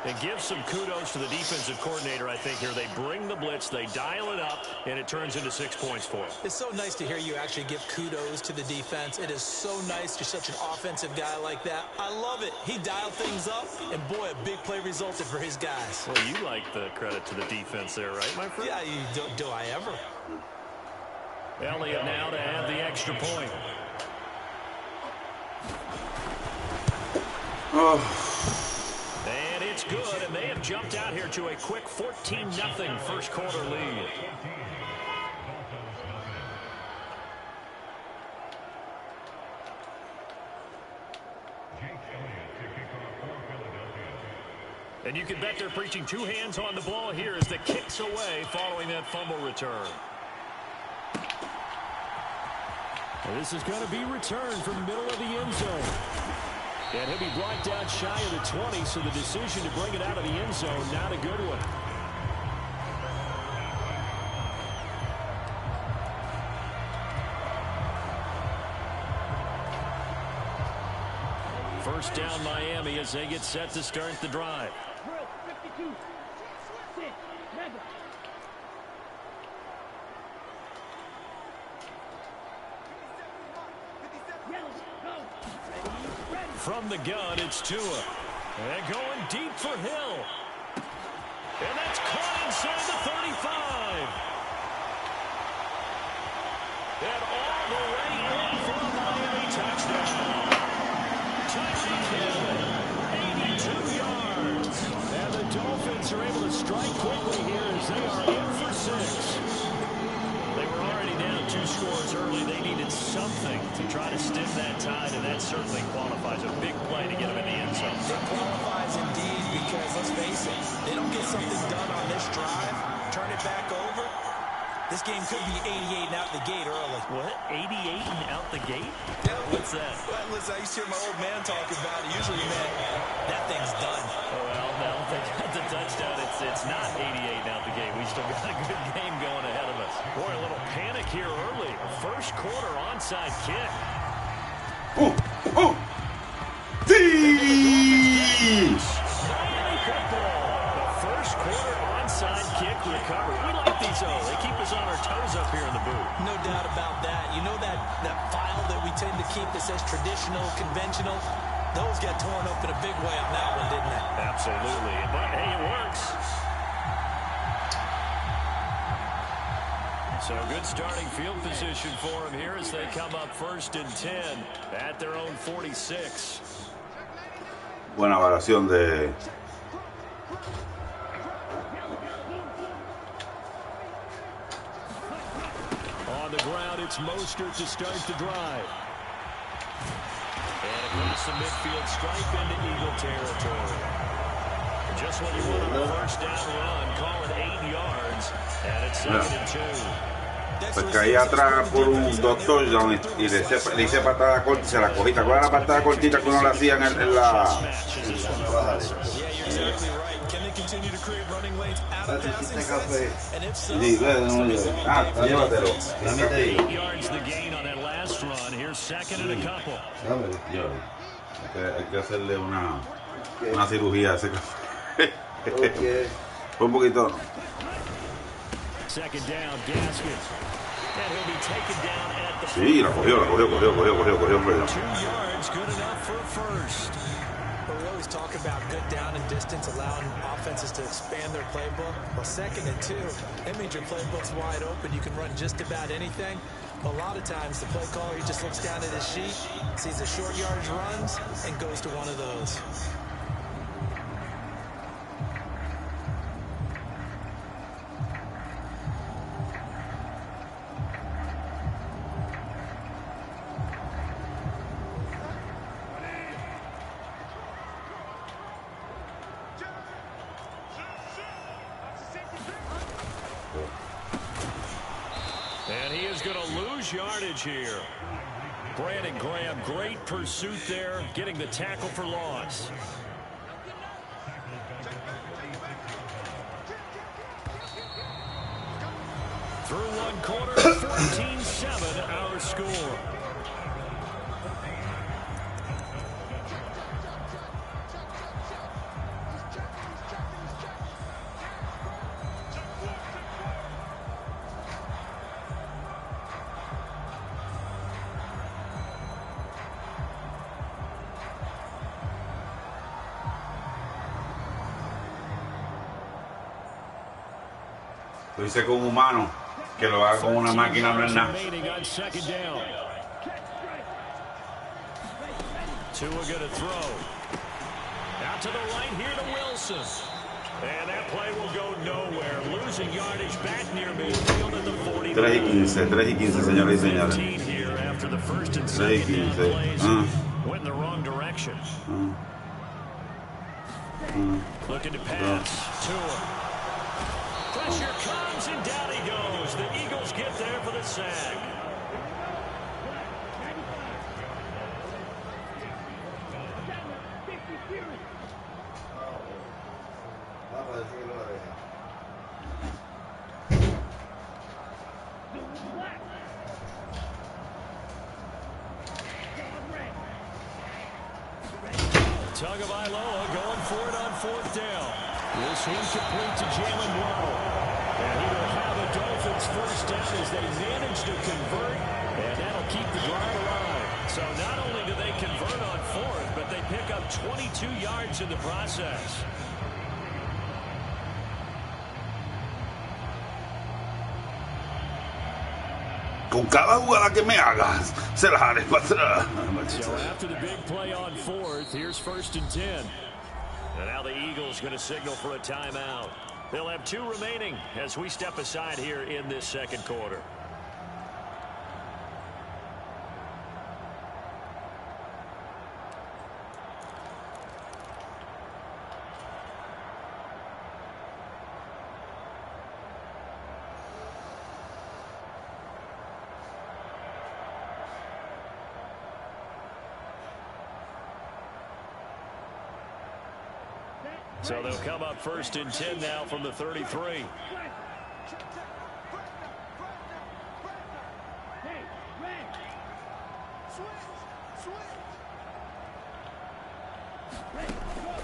It gives some kudos to the defensive coordinator, I think, here. They bring the blitz, they dial it up, and it turns into 6 points for them. It's so nice to hear you actually give kudos to the defense. It is so nice. You're such an offensive guy like that. I love it. He dialed things up, and boy, a big play resulted for his guys. Well, you like the credit to the defense there, right, my friend? Yeah, do I ever? Elliott now to add the extra point. And it's good, and they have jumped out here to a quick 14-0 first quarter lead. And you can bet they're preaching two hands on the ball here as the kick's away following that fumble return. And this is going to be returned from the middle of the end zone. And he'll be brought down shy of the 20, so the decision to bring it out of the end zone, not a good one. First down Miami as they get set to start the drive. From the gun, it's Tua. And going deep for Hill. And that's caught inside the 35. And all the way in for a Miami touchdown. Touching Hill, 82 yards. And the Dolphins are able to strike quickly here as they are in for 6. They were already down 2 scores early. They needed something to try to stem that tide, and that certainly qualifies. A big play to get them in the end zone. It qualifies indeed because, let's face it, they don't get something done on this drive, turn it back over, this game could be 88 and out the gate early. What? 88 and out the gate? Yeah, what's that? Well, listen, I used to hear my old man talk about it. Usually meant that thing's done. Oh, well, no, they got the touchdown. It's not 88 and out the gate. We still got a good game going ahead of us. Boy, a little panic here early. First quarter onside kick. The first quarter onside kick recovery. We like these, they keep us on our toes up here in the booth. No doubt about that. You know that file that we tend to keep that says traditional, conventional? Those got torn up in a big way on that one, didn't they? Absolutely. But, hey, it works. So good starting field position for them here as they come up 1st and 10 at their own 46. Buena variación de... On the ground, it's Mostert to start the drive. And across the midfield stripe into Eagle territory. Just what you want on the first down run. Call it 8 yards. And it's 2nd and 2. Pues caía atrás por un doctor y le hice patada corta y se la cogí. ¿Te acuerdas la patada cortita que uno le hacía en la... Llévatelo. 8 yards the gain on that last run. Here's 2nd and a couple. Hay que hacerle una cirugía a ese café. Fue un poquito. 2nd down, Gaskins. And he'll be taken down at the... Sí, la cogió. 2 yards, good enough for a first. But we always talk about good down and distance, allowing offenses to expand their playbook. Well, 2nd and 2, that means your playbook's wide open. You can run just about anything. A lot of times, the play caller, he just looks down at his sheet, sees the short yardage runs, and goes to one of those. And he is going to lose yardage here. Brandon Graham, great pursuit there, getting the tackle for loss. Through one quarter, 14-7 our score. Lo hice con un humano, que lo haga con una máquina no es nada. Tua gonna throw. Out to the right here to Wilson. And that play will go nowhere. Losing yardage back near midfield at the 40. 3-15, señores y señores. 3-15. Went in the wrong direction. Looking to pass. Tua. Pressure comes and down he goes. The Eagles get there for the sack. Tagovailoa going for it on 4th down. This incomplete to Jalen Waddle. And he will have the Dolphins first down as they manage to convert, and that'll keep the drive alive. So not only do they convert on 4th, but they pick up 22 yards in the process. Con cada jugada que me hagas, se la haré para atrás. So after the big play on 4th, here's 1st and 10. And now the Eagles going to signal for a timeout. They'll have 2 remaining as we step aside here in this second quarter. So they'll come up 1st and 10 now from the 33.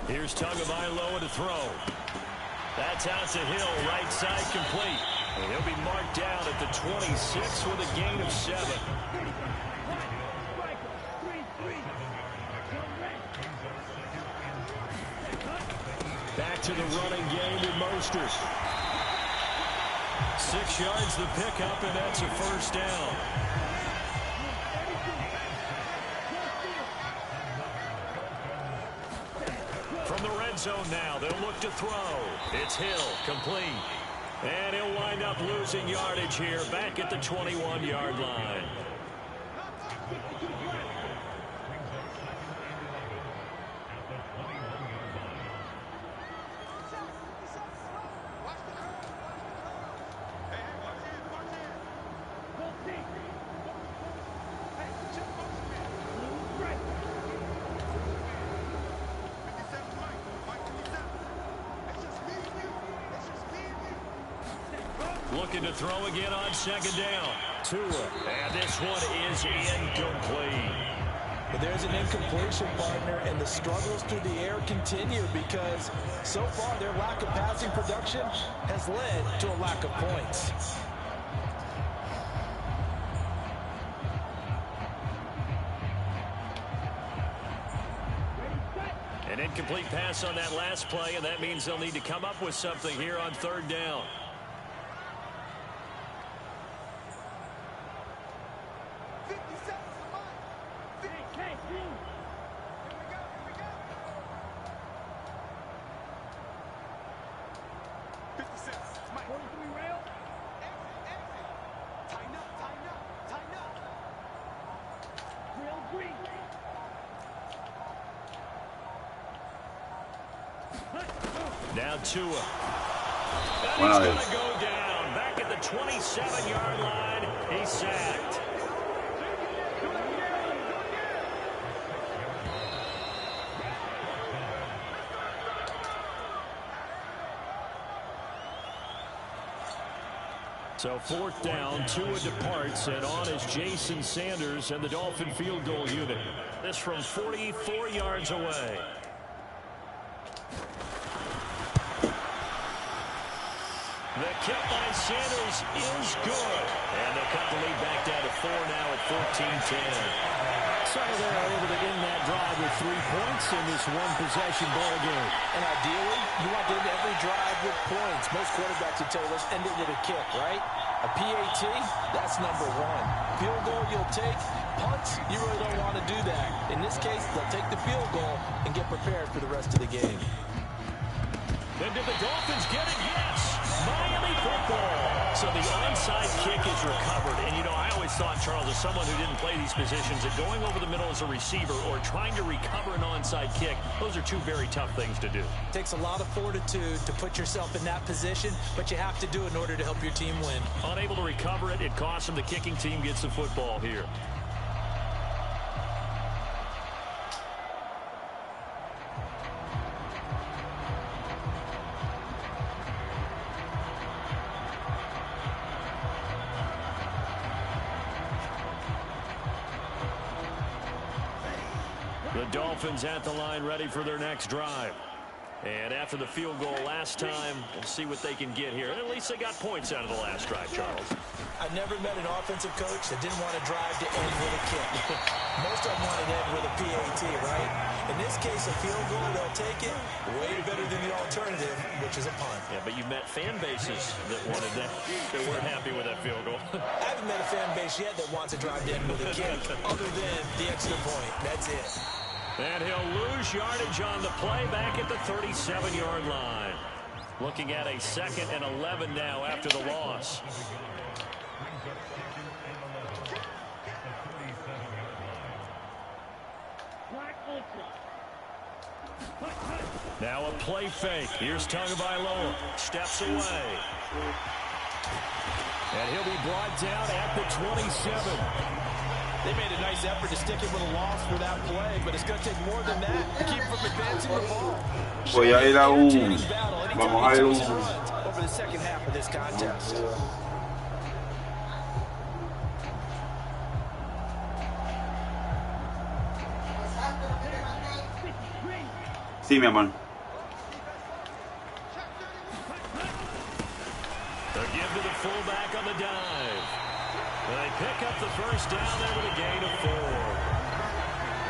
Here's Tagovailoa to throw. That's out to Hill, right side complete. And he'll be marked down at the 26 with a gain of 7. Back to the running game with Mostert. 6 yards the pickup, and that's a 1st down. From the red zone now, they'll look to throw. It's Hill, complete. And he'll wind up losing yardage here, back at the 21-yard line. Looking to throw again on 2nd down. Tua. And this one is incomplete. But there's an incompletion, partner, and the struggles through the air continue because so far their lack of passing production has led to a lack of points. An incomplete pass on that last play, and that means they'll need to come up with something here on 3rd down. Now Tua. And he's going to go down. Back at the 27-yard line. He's sacked. So 4th down, Tua departs, and on is Jason Sanders and the Dolphin field goal unit. This from 44 yards away. The kick by Sanders is good. And they'll cut the lead back down to 4 now at 14-10. So they're able to end that drive with 3 points in this one-possession ball game. And ideally, you want to end every drive with points. Most quarterbacks would tell you, let's end it with a kick, right? A PAT, that's number 1. Field goal you'll take. Punts, you really don't want to do that. In this case, they'll take the field goal and get prepared for the rest of the game. Then did the Dolphins get it? Yes! Miami football! So the onside kick is recovered. And, you know, I always thought, Charles, as someone who didn't play these positions, that going over the middle as a receiver or trying to recover an onside kick, those are 2 very tough things to do. It takes a lot of fortitude to put yourself in that position, but you have to do it in order to help your team win. Unable to recover it, it costs them. The kicking team gets the football here. The Dolphins at the line, ready for their next drive. And after the field goal last time, we'll see what they can get here. And at least they got points out of the last drive, Charles. I've never met an offensive coach that didn't want to drive to end with a kick. Most of them want to end with a PAT, right? In this case, a field goal, they'll take it way better than the alternative, which is a punt. Yeah, but you've met fan bases that wanted that. They weren't happy with that field goal. I haven't met a fan base yet that wants to drive to end with a kick, other than the extra point. That's it. And he'll lose yardage on the play back at the 37-yard line. Looking at a 2nd and 11 now after the loss. Now a play fake. Here's Tagovailoa. Steps away. And he'll be brought down at the 27. They made a nice effort to stick him with a loss for that play, but it's going to take more than that to keep him from advancing the ball. Voy a ir a vamos a ir over the second half of this contest. Sí, mi amor. The give to the fullback on the dive. They pick up the first down there with a gain of 4.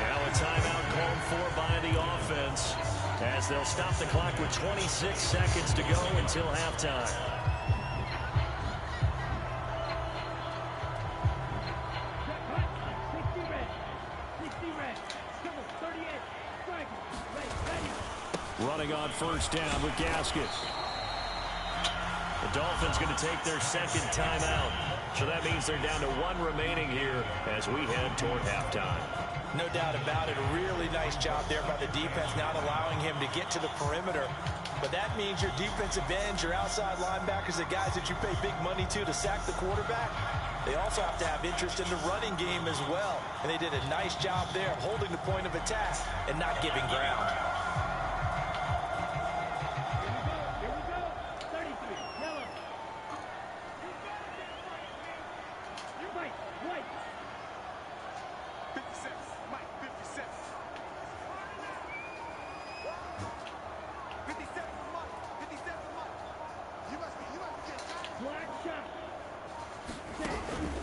Now a timeout called for by the offense as they'll stop the clock with 26 seconds to go until halftime. Running on first down with Gasket. The Dolphins going to take their 2nd timeout. So that means they're down to 1 remaining here as we head toward halftime. No doubt about it. A really nice job there by the defense, not allowing him to get to the perimeter. But that means your defensive ends, your outside linebackers, the guys that you pay big money to sack the quarterback, they also have to have interest in the running game as well. And they did a nice job there, holding the point of attack and not giving ground.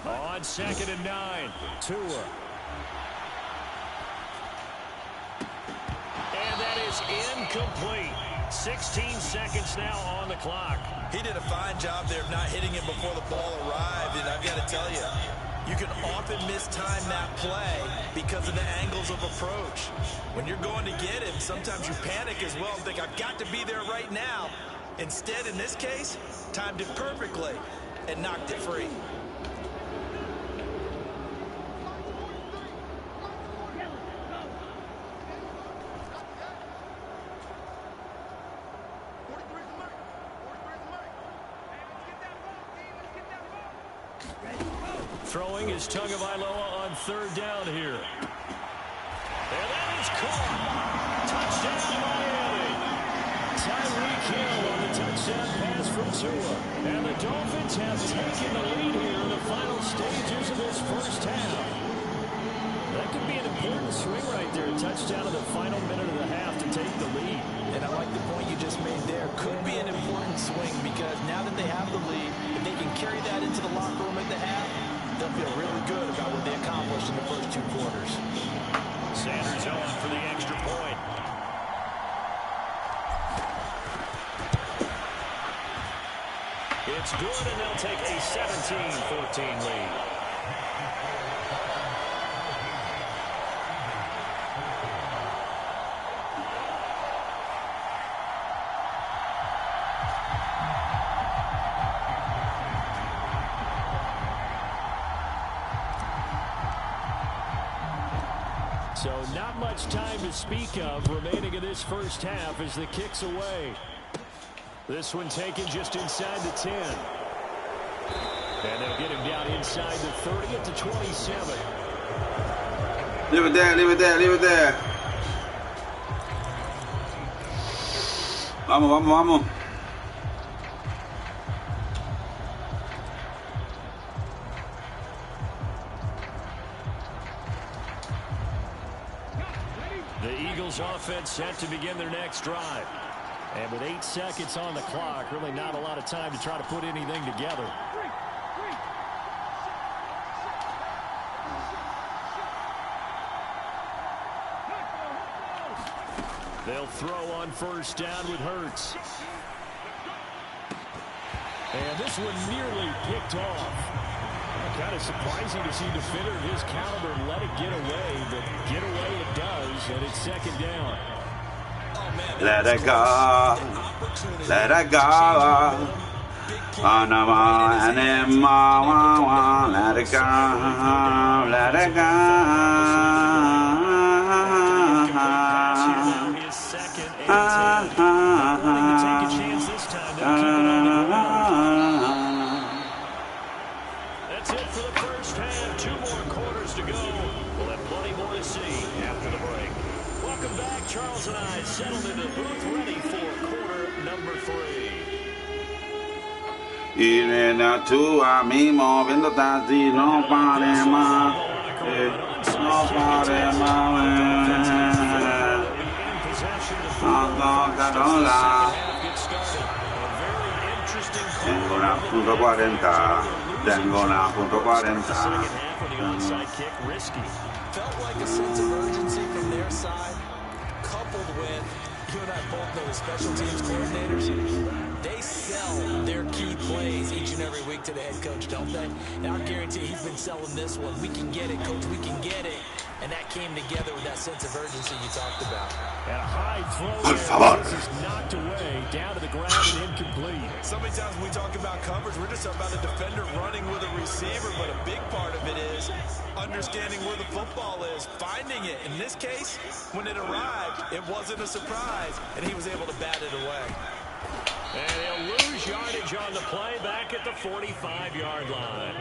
On 2nd and 9, Tua. And that is incomplete. 16 seconds now on the clock. He did a fine job there of not hitting him before the ball arrived, and I've got to tell you, you can often mistime that play because of the angles of approach. When you're going to get him, sometimes you panic as well and think, I've got to be there right now. Instead, in this case, timed it perfectly and knocked it free. Throwing is Tagovailoa on 3rd down here. And that is caught. Touchdown, Miami. Tyreek Hill on the touchdown pass from Tua. And the Dolphins have taken the lead here in the final stages of this first half. That could be an important swing right there. A touchdown in the final minute of the half to take the lead. And I like the point you just made there. Could be an important swing because now that they have the lead, if they can carry that into the locker room at the half, they'll feel really good about what they accomplished in the first 2 quarters. Sanders on for the extra point. It's good, and they'll take a 17-14 lead. So not much time to speak of remaining in this first half as the kick's away. This one taken just inside the 10. And they'll get him down inside the 30 at the 27. Leave it there, leave it there, leave it there. Vamos, vamos, vamos. The Eagles offense set to begin their next drive. And with 8 seconds on the clock, really not a lot of time to try to put anything together. They'll throw on first down with Hurts. And this one nearly picked off. Kind of surprising to see a defender of his caliber let it get away, but get away it does, and it's second down. Let it go. Let it go. Panamá and Emma, let it go. Let it go. That's it for the first half. 2 more quarters to go. We'll have plenty more to see after the break. Welcome back. Charles and I settled in the booth ready for quarter number 3. Y nena, tú a mí moviéndote así, no pare más. No pare más. Tengo una .40. Tengo una .40. Felt like a sense of urgency from their side, coupled with, you and I both know the special teams coordinators, they sell their key plays each and every week to the head coach, don't they? And I guarantee he's been selling this one. We can get it, coach, we can get it. And that came together with that sense of urgency you talked about. And a high throw. This is knocked away, down to the ground and incomplete. So many times when we talk about coverage, we're just talking about the defender running with a receiver, but a big part of it is understanding where the football is, finding it. In this case, when it arrived, it wasn't a surprise, and he was able to bat it away. And he'll lose yardage on the play back at the 45-yard line.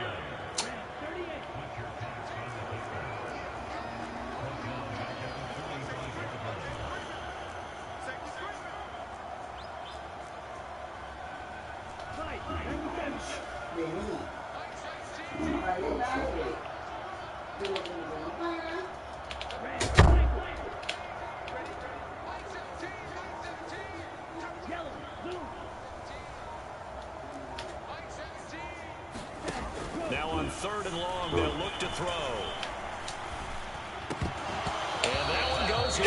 Now on 3rd and long, they'll look to throw. And that one goes in.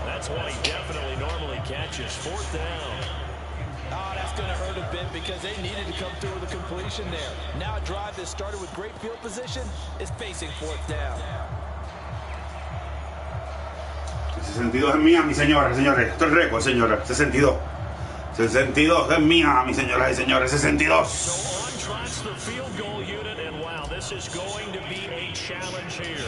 That's one he definitely normally catches. 4th down. Oh, that's going to hurt a bit because they needed to come through with a completion there. Now a drive that started with great field position is facing 4th down. Ese 62 es mía, mi señora, señores. Esto es récord, señora. 62. 62 es mía, mi señoras y señores. 62. So on trots the field goal unit, and wow, this is going to be a challenge here.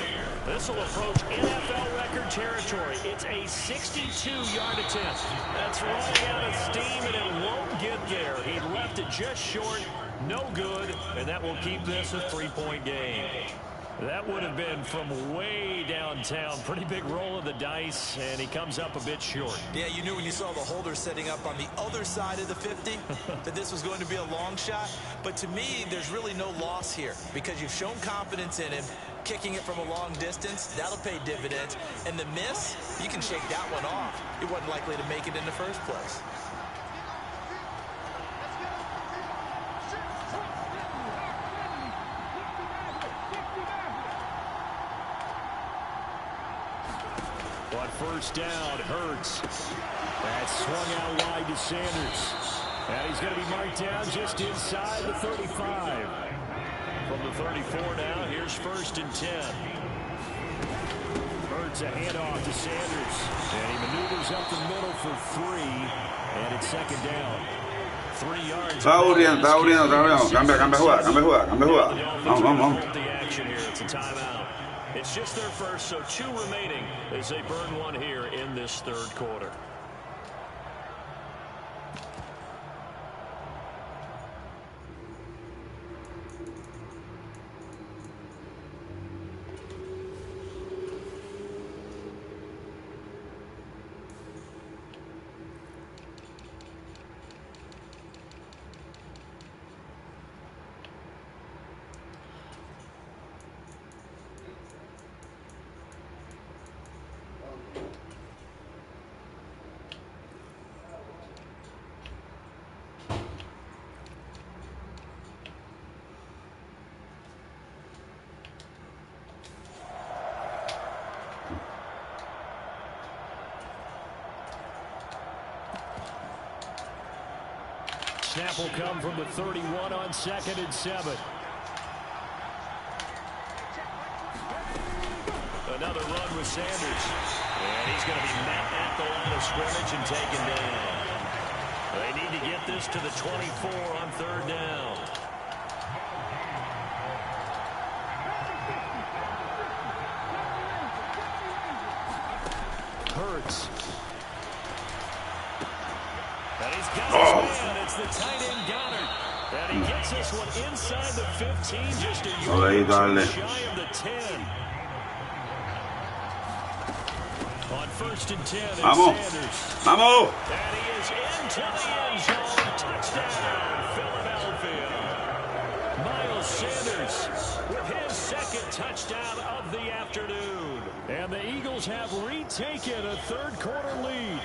This will approach NFL record territory. It's a 62-yard attempt. That's running out of steam, and it won't get there. He left it just short. No good, and that will keep this a 3-point game. That would have been from way downtown. Pretty big roll of the dice, and he comes up a bit short. Yeah, you knew when you saw the holder setting up on the other side of the 50 that this was going to be a long shot. But to me, there's really no loss here because you've shown confidence in him. Kicking it from a long distance, that'll pay dividends. And the miss, you can shake that one off. He wasn't likely to make it in the first place. But first down, Hurts. That swung out wide to Sanders. And he's going to be marked down just inside the 35. From the 34 now, here's 1st and 10. Hurts a handoff to Sanders. And he maneuvers up the middle for 3. And it's 2nd down. 3 yards. Está aburriendo. Cambia jugada. Vamos. It's a timeout. It's just their first, so 2 remaining as they burn one here in this 3rd quarter. Snap will come from the 31 on 2nd and 7. Another run with Sanders. And he's going to be met at the line of scrimmage and taken down. They need to get this to the 24 on 3rd down. Hurts. And he's got his man. It's the tight end Goddard. And he gets this one inside the 15, just a yard shy of the 10. On 1st and 10, it's Sanders. Vamos. And he is into the end zone. Touchdown, Philadelphia. Miles Sanders with his 2nd touchdown of the afternoon. And the Eagles have retaken a 3rd quarter lead.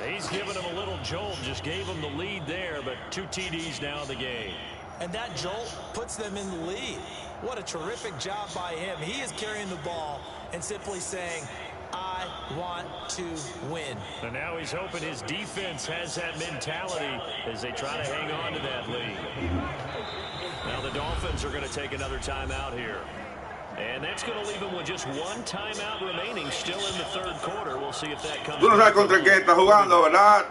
He's given him a little jolt, just gave him the lead there, but 2 TDs now in the game. And that jolt puts them in the lead. What a terrific job by him. He is carrying the ball and simply saying, I want to win. And now he's hoping his defense has that mentality as they try to hang on to that lead. Now the Dolphins are going to take another timeout here. And that's going to leave him with just 1 timeout remaining still in the 3rd quarter. We'll see if that comes. Tú no sabes contra quién está jugando, ¿verdad?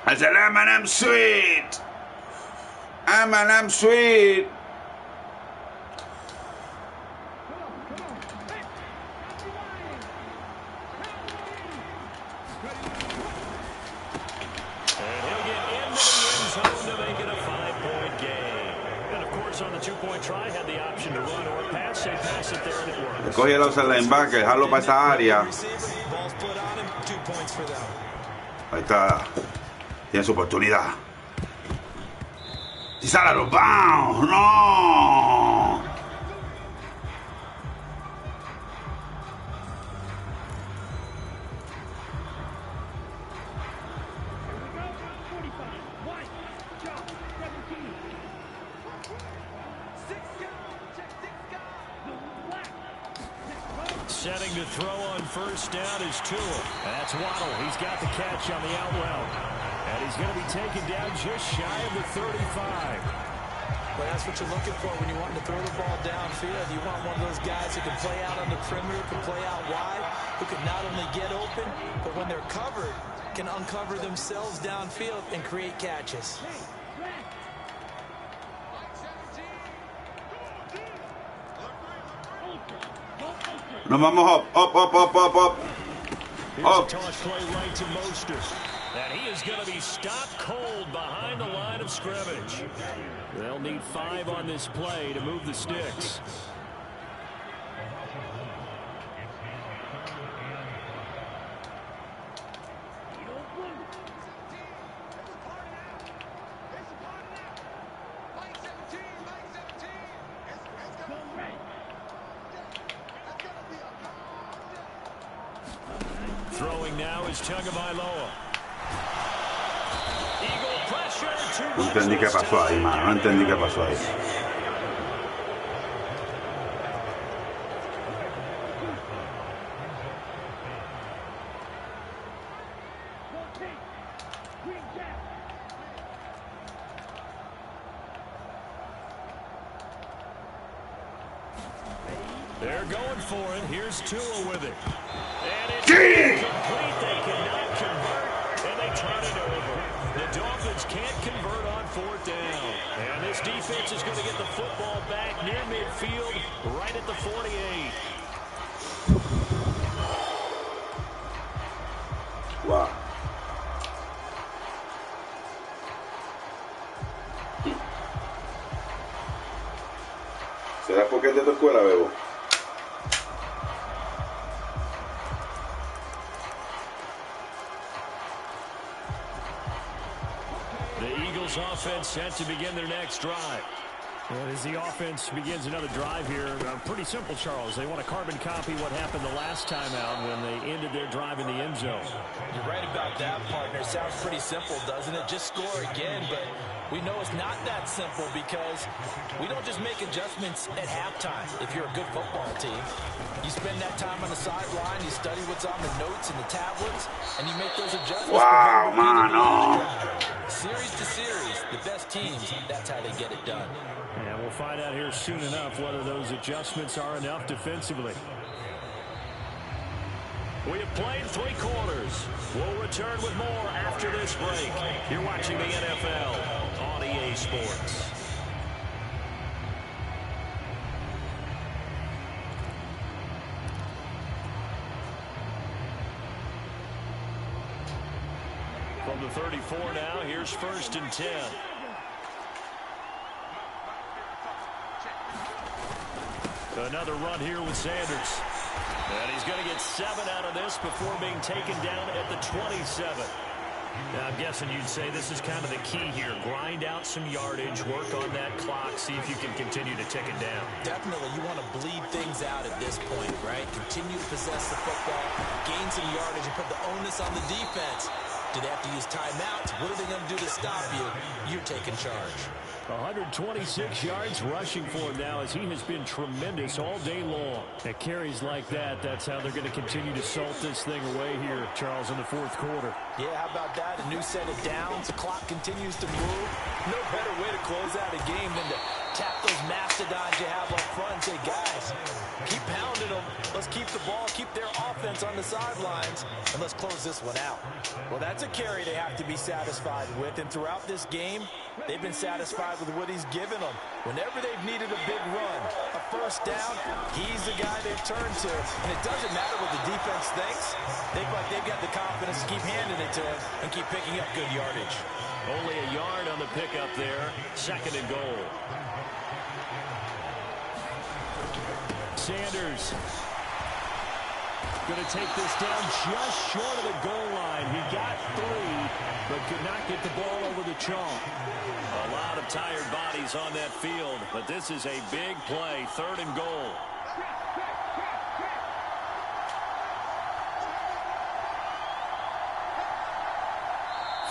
Es el Mmsweet. Mmsweet. And he'll get into the end zone to make it a 5-point game. And of course, on the 2-point try, had the option to run or pass. They pass it there and it works. Coge el outside linebacker, jalo para esa área. Ahí está. Tiene su oportunidad. Y sale a los bounds. ¡No! Setting to throw on 1st down is Tua. That's Waddle. He's got the catch on the out route. And he's going to be taken down just shy of the 35. But that's what you're looking for when you want to throw the ball downfield. You want one of those guys who can play out on the perimeter, can play out wide, who can not only get open, but when they're covered, can uncover themselves downfield and create catches. Nos vamos up. Here's a toss play right to Mostert. And he is going to be stopped cold behind the line of scrimmage. They'll need 5 on this play to move the sticks. Throwing now is Tagovailoa. Eagle pressure. No entendí qué pasó ahí, mano. No entendí qué pasó ahí. They're going for it. Here's Tua with it. And it's complete. They cannot convert, and they turn it over. The Dolphins can't convert on 4th down. And this defense is going to get the football back near midfield, right at the 48. Wow. ¿Será porque es de tu escuela, Bebo? Offense set to begin their next drive. Well, as the offense begins another drive here, pretty simple, Charles. They want to carbon copy what happened the last time out when they ended their drive in the end zone. You're right about that, partner. Sounds pretty simple, doesn't it? Just score again, but we know it's not that simple because we don't just make adjustments at halftime. If you're a good football team, you spend that time on the sideline, you study what's on the notes and the tablets, and you make those adjustments. Wow, mano. Series to series, the best teams, that's how they get it done. And we'll find out here soon enough whether those adjustments are enough defensively. We have played 3 quarters. We'll return with more after this break. You're watching the NFL on EA Sports. From the 34 now, here's 1st and 10. Another run here with Sanders. And he's going to get 7 out of this before being taken down at the 27. Now, I'm guessing you'd say this is kind of the key here. Grind out some yardage, work on that clock, see if you can continue to tick it down. Definitely, you want to bleed things out at this point, right? Continue to possess the football, gain some yardage, and put the onus on the defense. Do they have to use timeouts? What are they going to do to stop you? You're taking charge. 126 yards rushing for him now as he has been tremendous all day long. At carries like that, that's how they're going to continue to salt this thing away here, Charles, in the 4th quarter. Yeah, how about that? A new set of downs. The clock continues to move. No better way to close out a game than to tap those mastodons you have up front and say, guys, keep pounding them. Let's keep the ball, keep their offense on the sidelines, and let's close this one out. Well, that's a carry they have to be satisfied with, and throughout this game, they've been satisfied with what he's given them. Whenever they've needed a big run, a 1st down, he's the guy they've turned to. And it doesn't matter what the defense thinks. They feel like they've got the confidence to keep handing it to him and keep picking up good yardage. Only a yard on the pickup there. 2nd and goal. Sanders going to take this down just short of the goal line. He got 3, but could not get the ball over the chalk. A lot of tired bodies on that field, but this is a big play. 3rd and goal.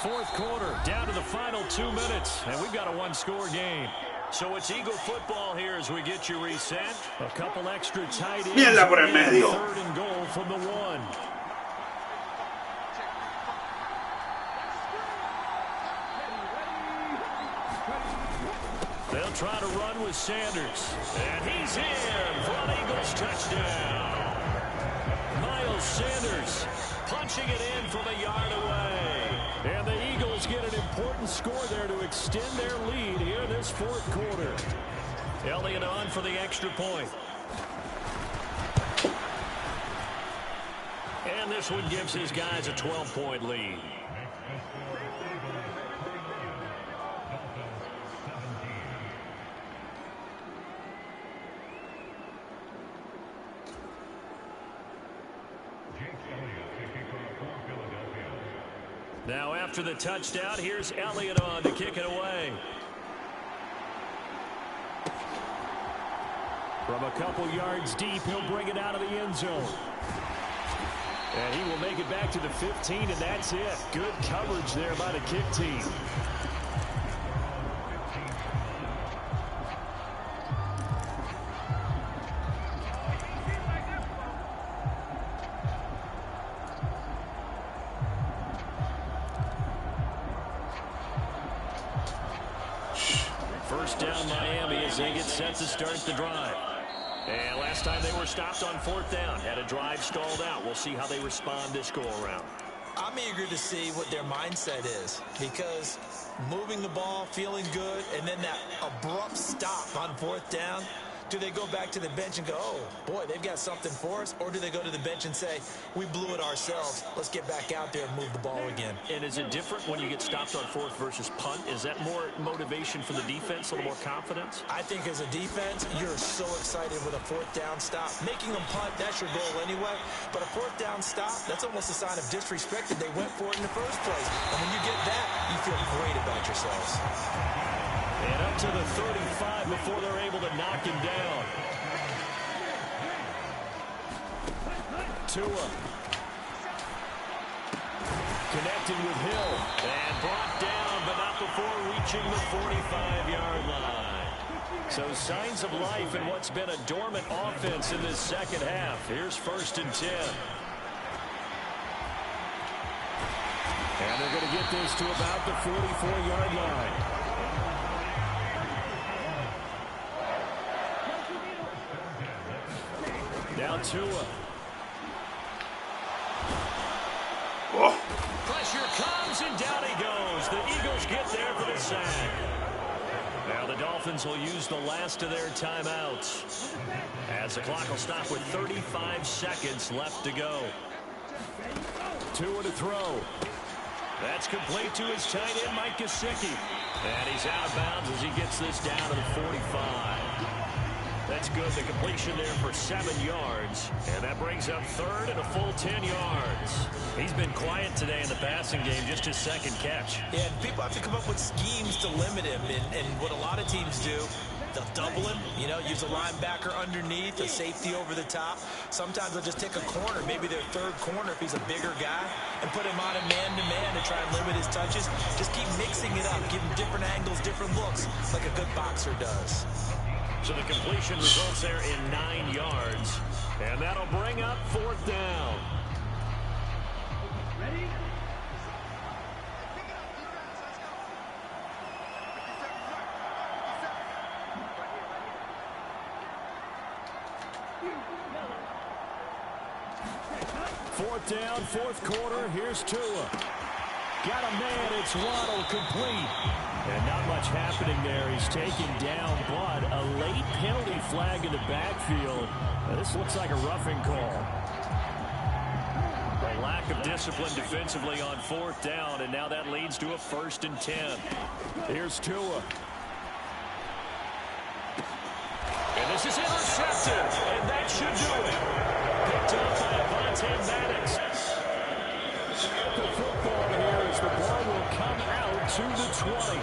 Fourth quarter, down to the final 2 minutes, and we've got a 1-score game. So it's Eagle football here as we get you reset. A couple extra tight ends. Mierda por el medio. 3rd and goal from the 1. They'll try to run with Sanders. And he's in for an Eagles touchdown. Miles Sanders punching it in from a yard away. And the Eagles get an important score there to extend their lead here in this 4th quarter. Elliott on for the extra point. And And this one gives his guys a 12-point lead. Now after the touchdown, here's Elliott on to kick it away. From a couple yards deep, he'll bring it out of the end zone. And he will make it back to the 15, and that's it. Good coverage there by the kick team. First down, Miami, as they get set to start the drive. And last time they were stopped on fourth down, had a drive stalled out. We'll see how they respond this go-around. I'm eager to see what their mindset is, because moving the ball, feeling good, and then that abrupt stop on fourth down, do they go back to the bench and go, oh, boy, they've got something for us? Or do they go to the bench and say, we blew it ourselves. Let's get back out there and move the ball again. And is it different when you get stopped on fourth versus punt? Is that more motivation for the defense, a little more confidence? I think as a defense, you're so excited with a fourth down stop. Making them punt, that's your goal anyway. But a fourth down stop, that's almost a sign of disrespect that they went for it in the first place. And when you get that, you feel great about yourselves. And up to the 35 before they're able to knock him down. Tua. Connecting with Hill. And brought down, but not before reaching the 45-yard line. So signs of life in what's been a dormant offense in this second half. Here's 1st and 10. And they're going to get this to about the 44-yard line. Now Tua. Oh. Pressure comes, and down he goes. The Eagles get there for the sack. Now the Dolphins will use the last of their timeouts, as the clock will stop with 35 seconds left to go. Tua to throw. That's complete to his tight end, Mike Gesicki. And he's out of bounds as he gets this down to the 45. That's good. The completion there for 7 yards. And that brings up 3rd and a full 10 yards. He's been quiet today in the passing game, just his 2nd catch. Yeah, and people have to come up with schemes to limit him. And what a lot of teams do, they'll double him, you know, use a linebacker underneath, a safety over the top. Sometimes they'll just take a corner, maybe their 3rd corner if he's a bigger guy, and put him on a man-to-man to try and limit his touches. Just keep mixing it up, give him different angles, different looks, like a good boxer does. So the completion results there in 9 yards. And that'll bring up 4th down. Ready? Fourth down, 4th quarter. Here's Tua. Got a man. It's Waddle, complete. And not much happening there. He's taken down, but a late penalty flag in the backfield. Now, this looks like a roughing call. A lack of discipline defensively on 4th down, and now that leads to a 1st and 10. Here's Tua. And this is intercepted, and that should do it. Picked up by MAdden. The football here as the ball will come out to the 20.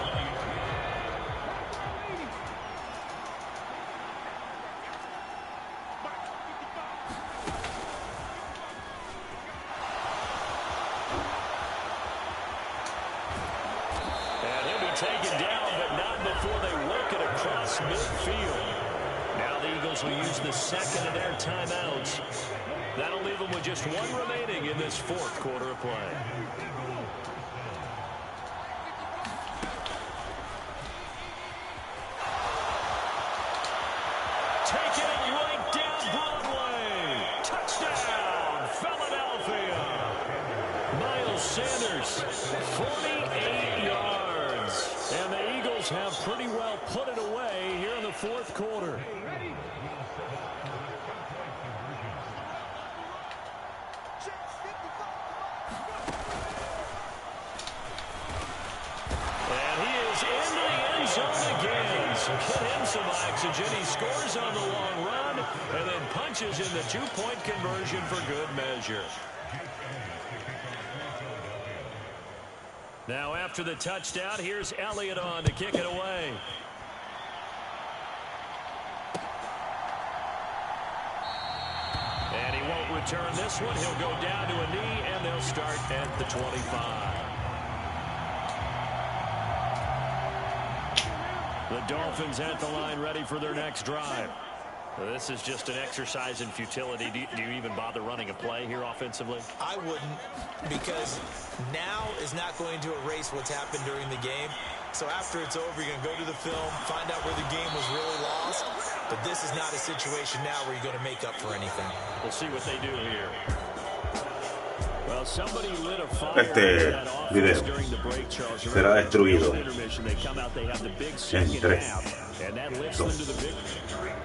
And he'll be taken down, but not before they work it across midfield. Now the Eagles will use the 2nd of their timeouts. That'll leave them with just 1 remaining in this 4th quarter of play. Taking it right down Broadway. Touchdown, Philadelphia. Miles Sanders, 48 yards. And the Eagles have pretty well put it away here in the 4th quarter. zone again. So get him some oxygen. He scores on the long run and then punches in the two-point conversion for good measure. Now after the touchdown, here's Elliott on to kick it away. And he won't return this one. He'll go down to a knee, and they'll start at the 25. The Dolphins at the line ready for their next drive. This is just an exercise in futility. Do you even bother running a play here offensively? I wouldn't, because now is not going to erase what's happened during the game. So after it's over, you're going to go to the film, find out where the game was really lost. But this is not a situation now where you're going to make up for anything. We'll see what they do here. Well, somebody lit a fire video será destruido en 3,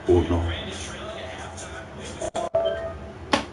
2, 1.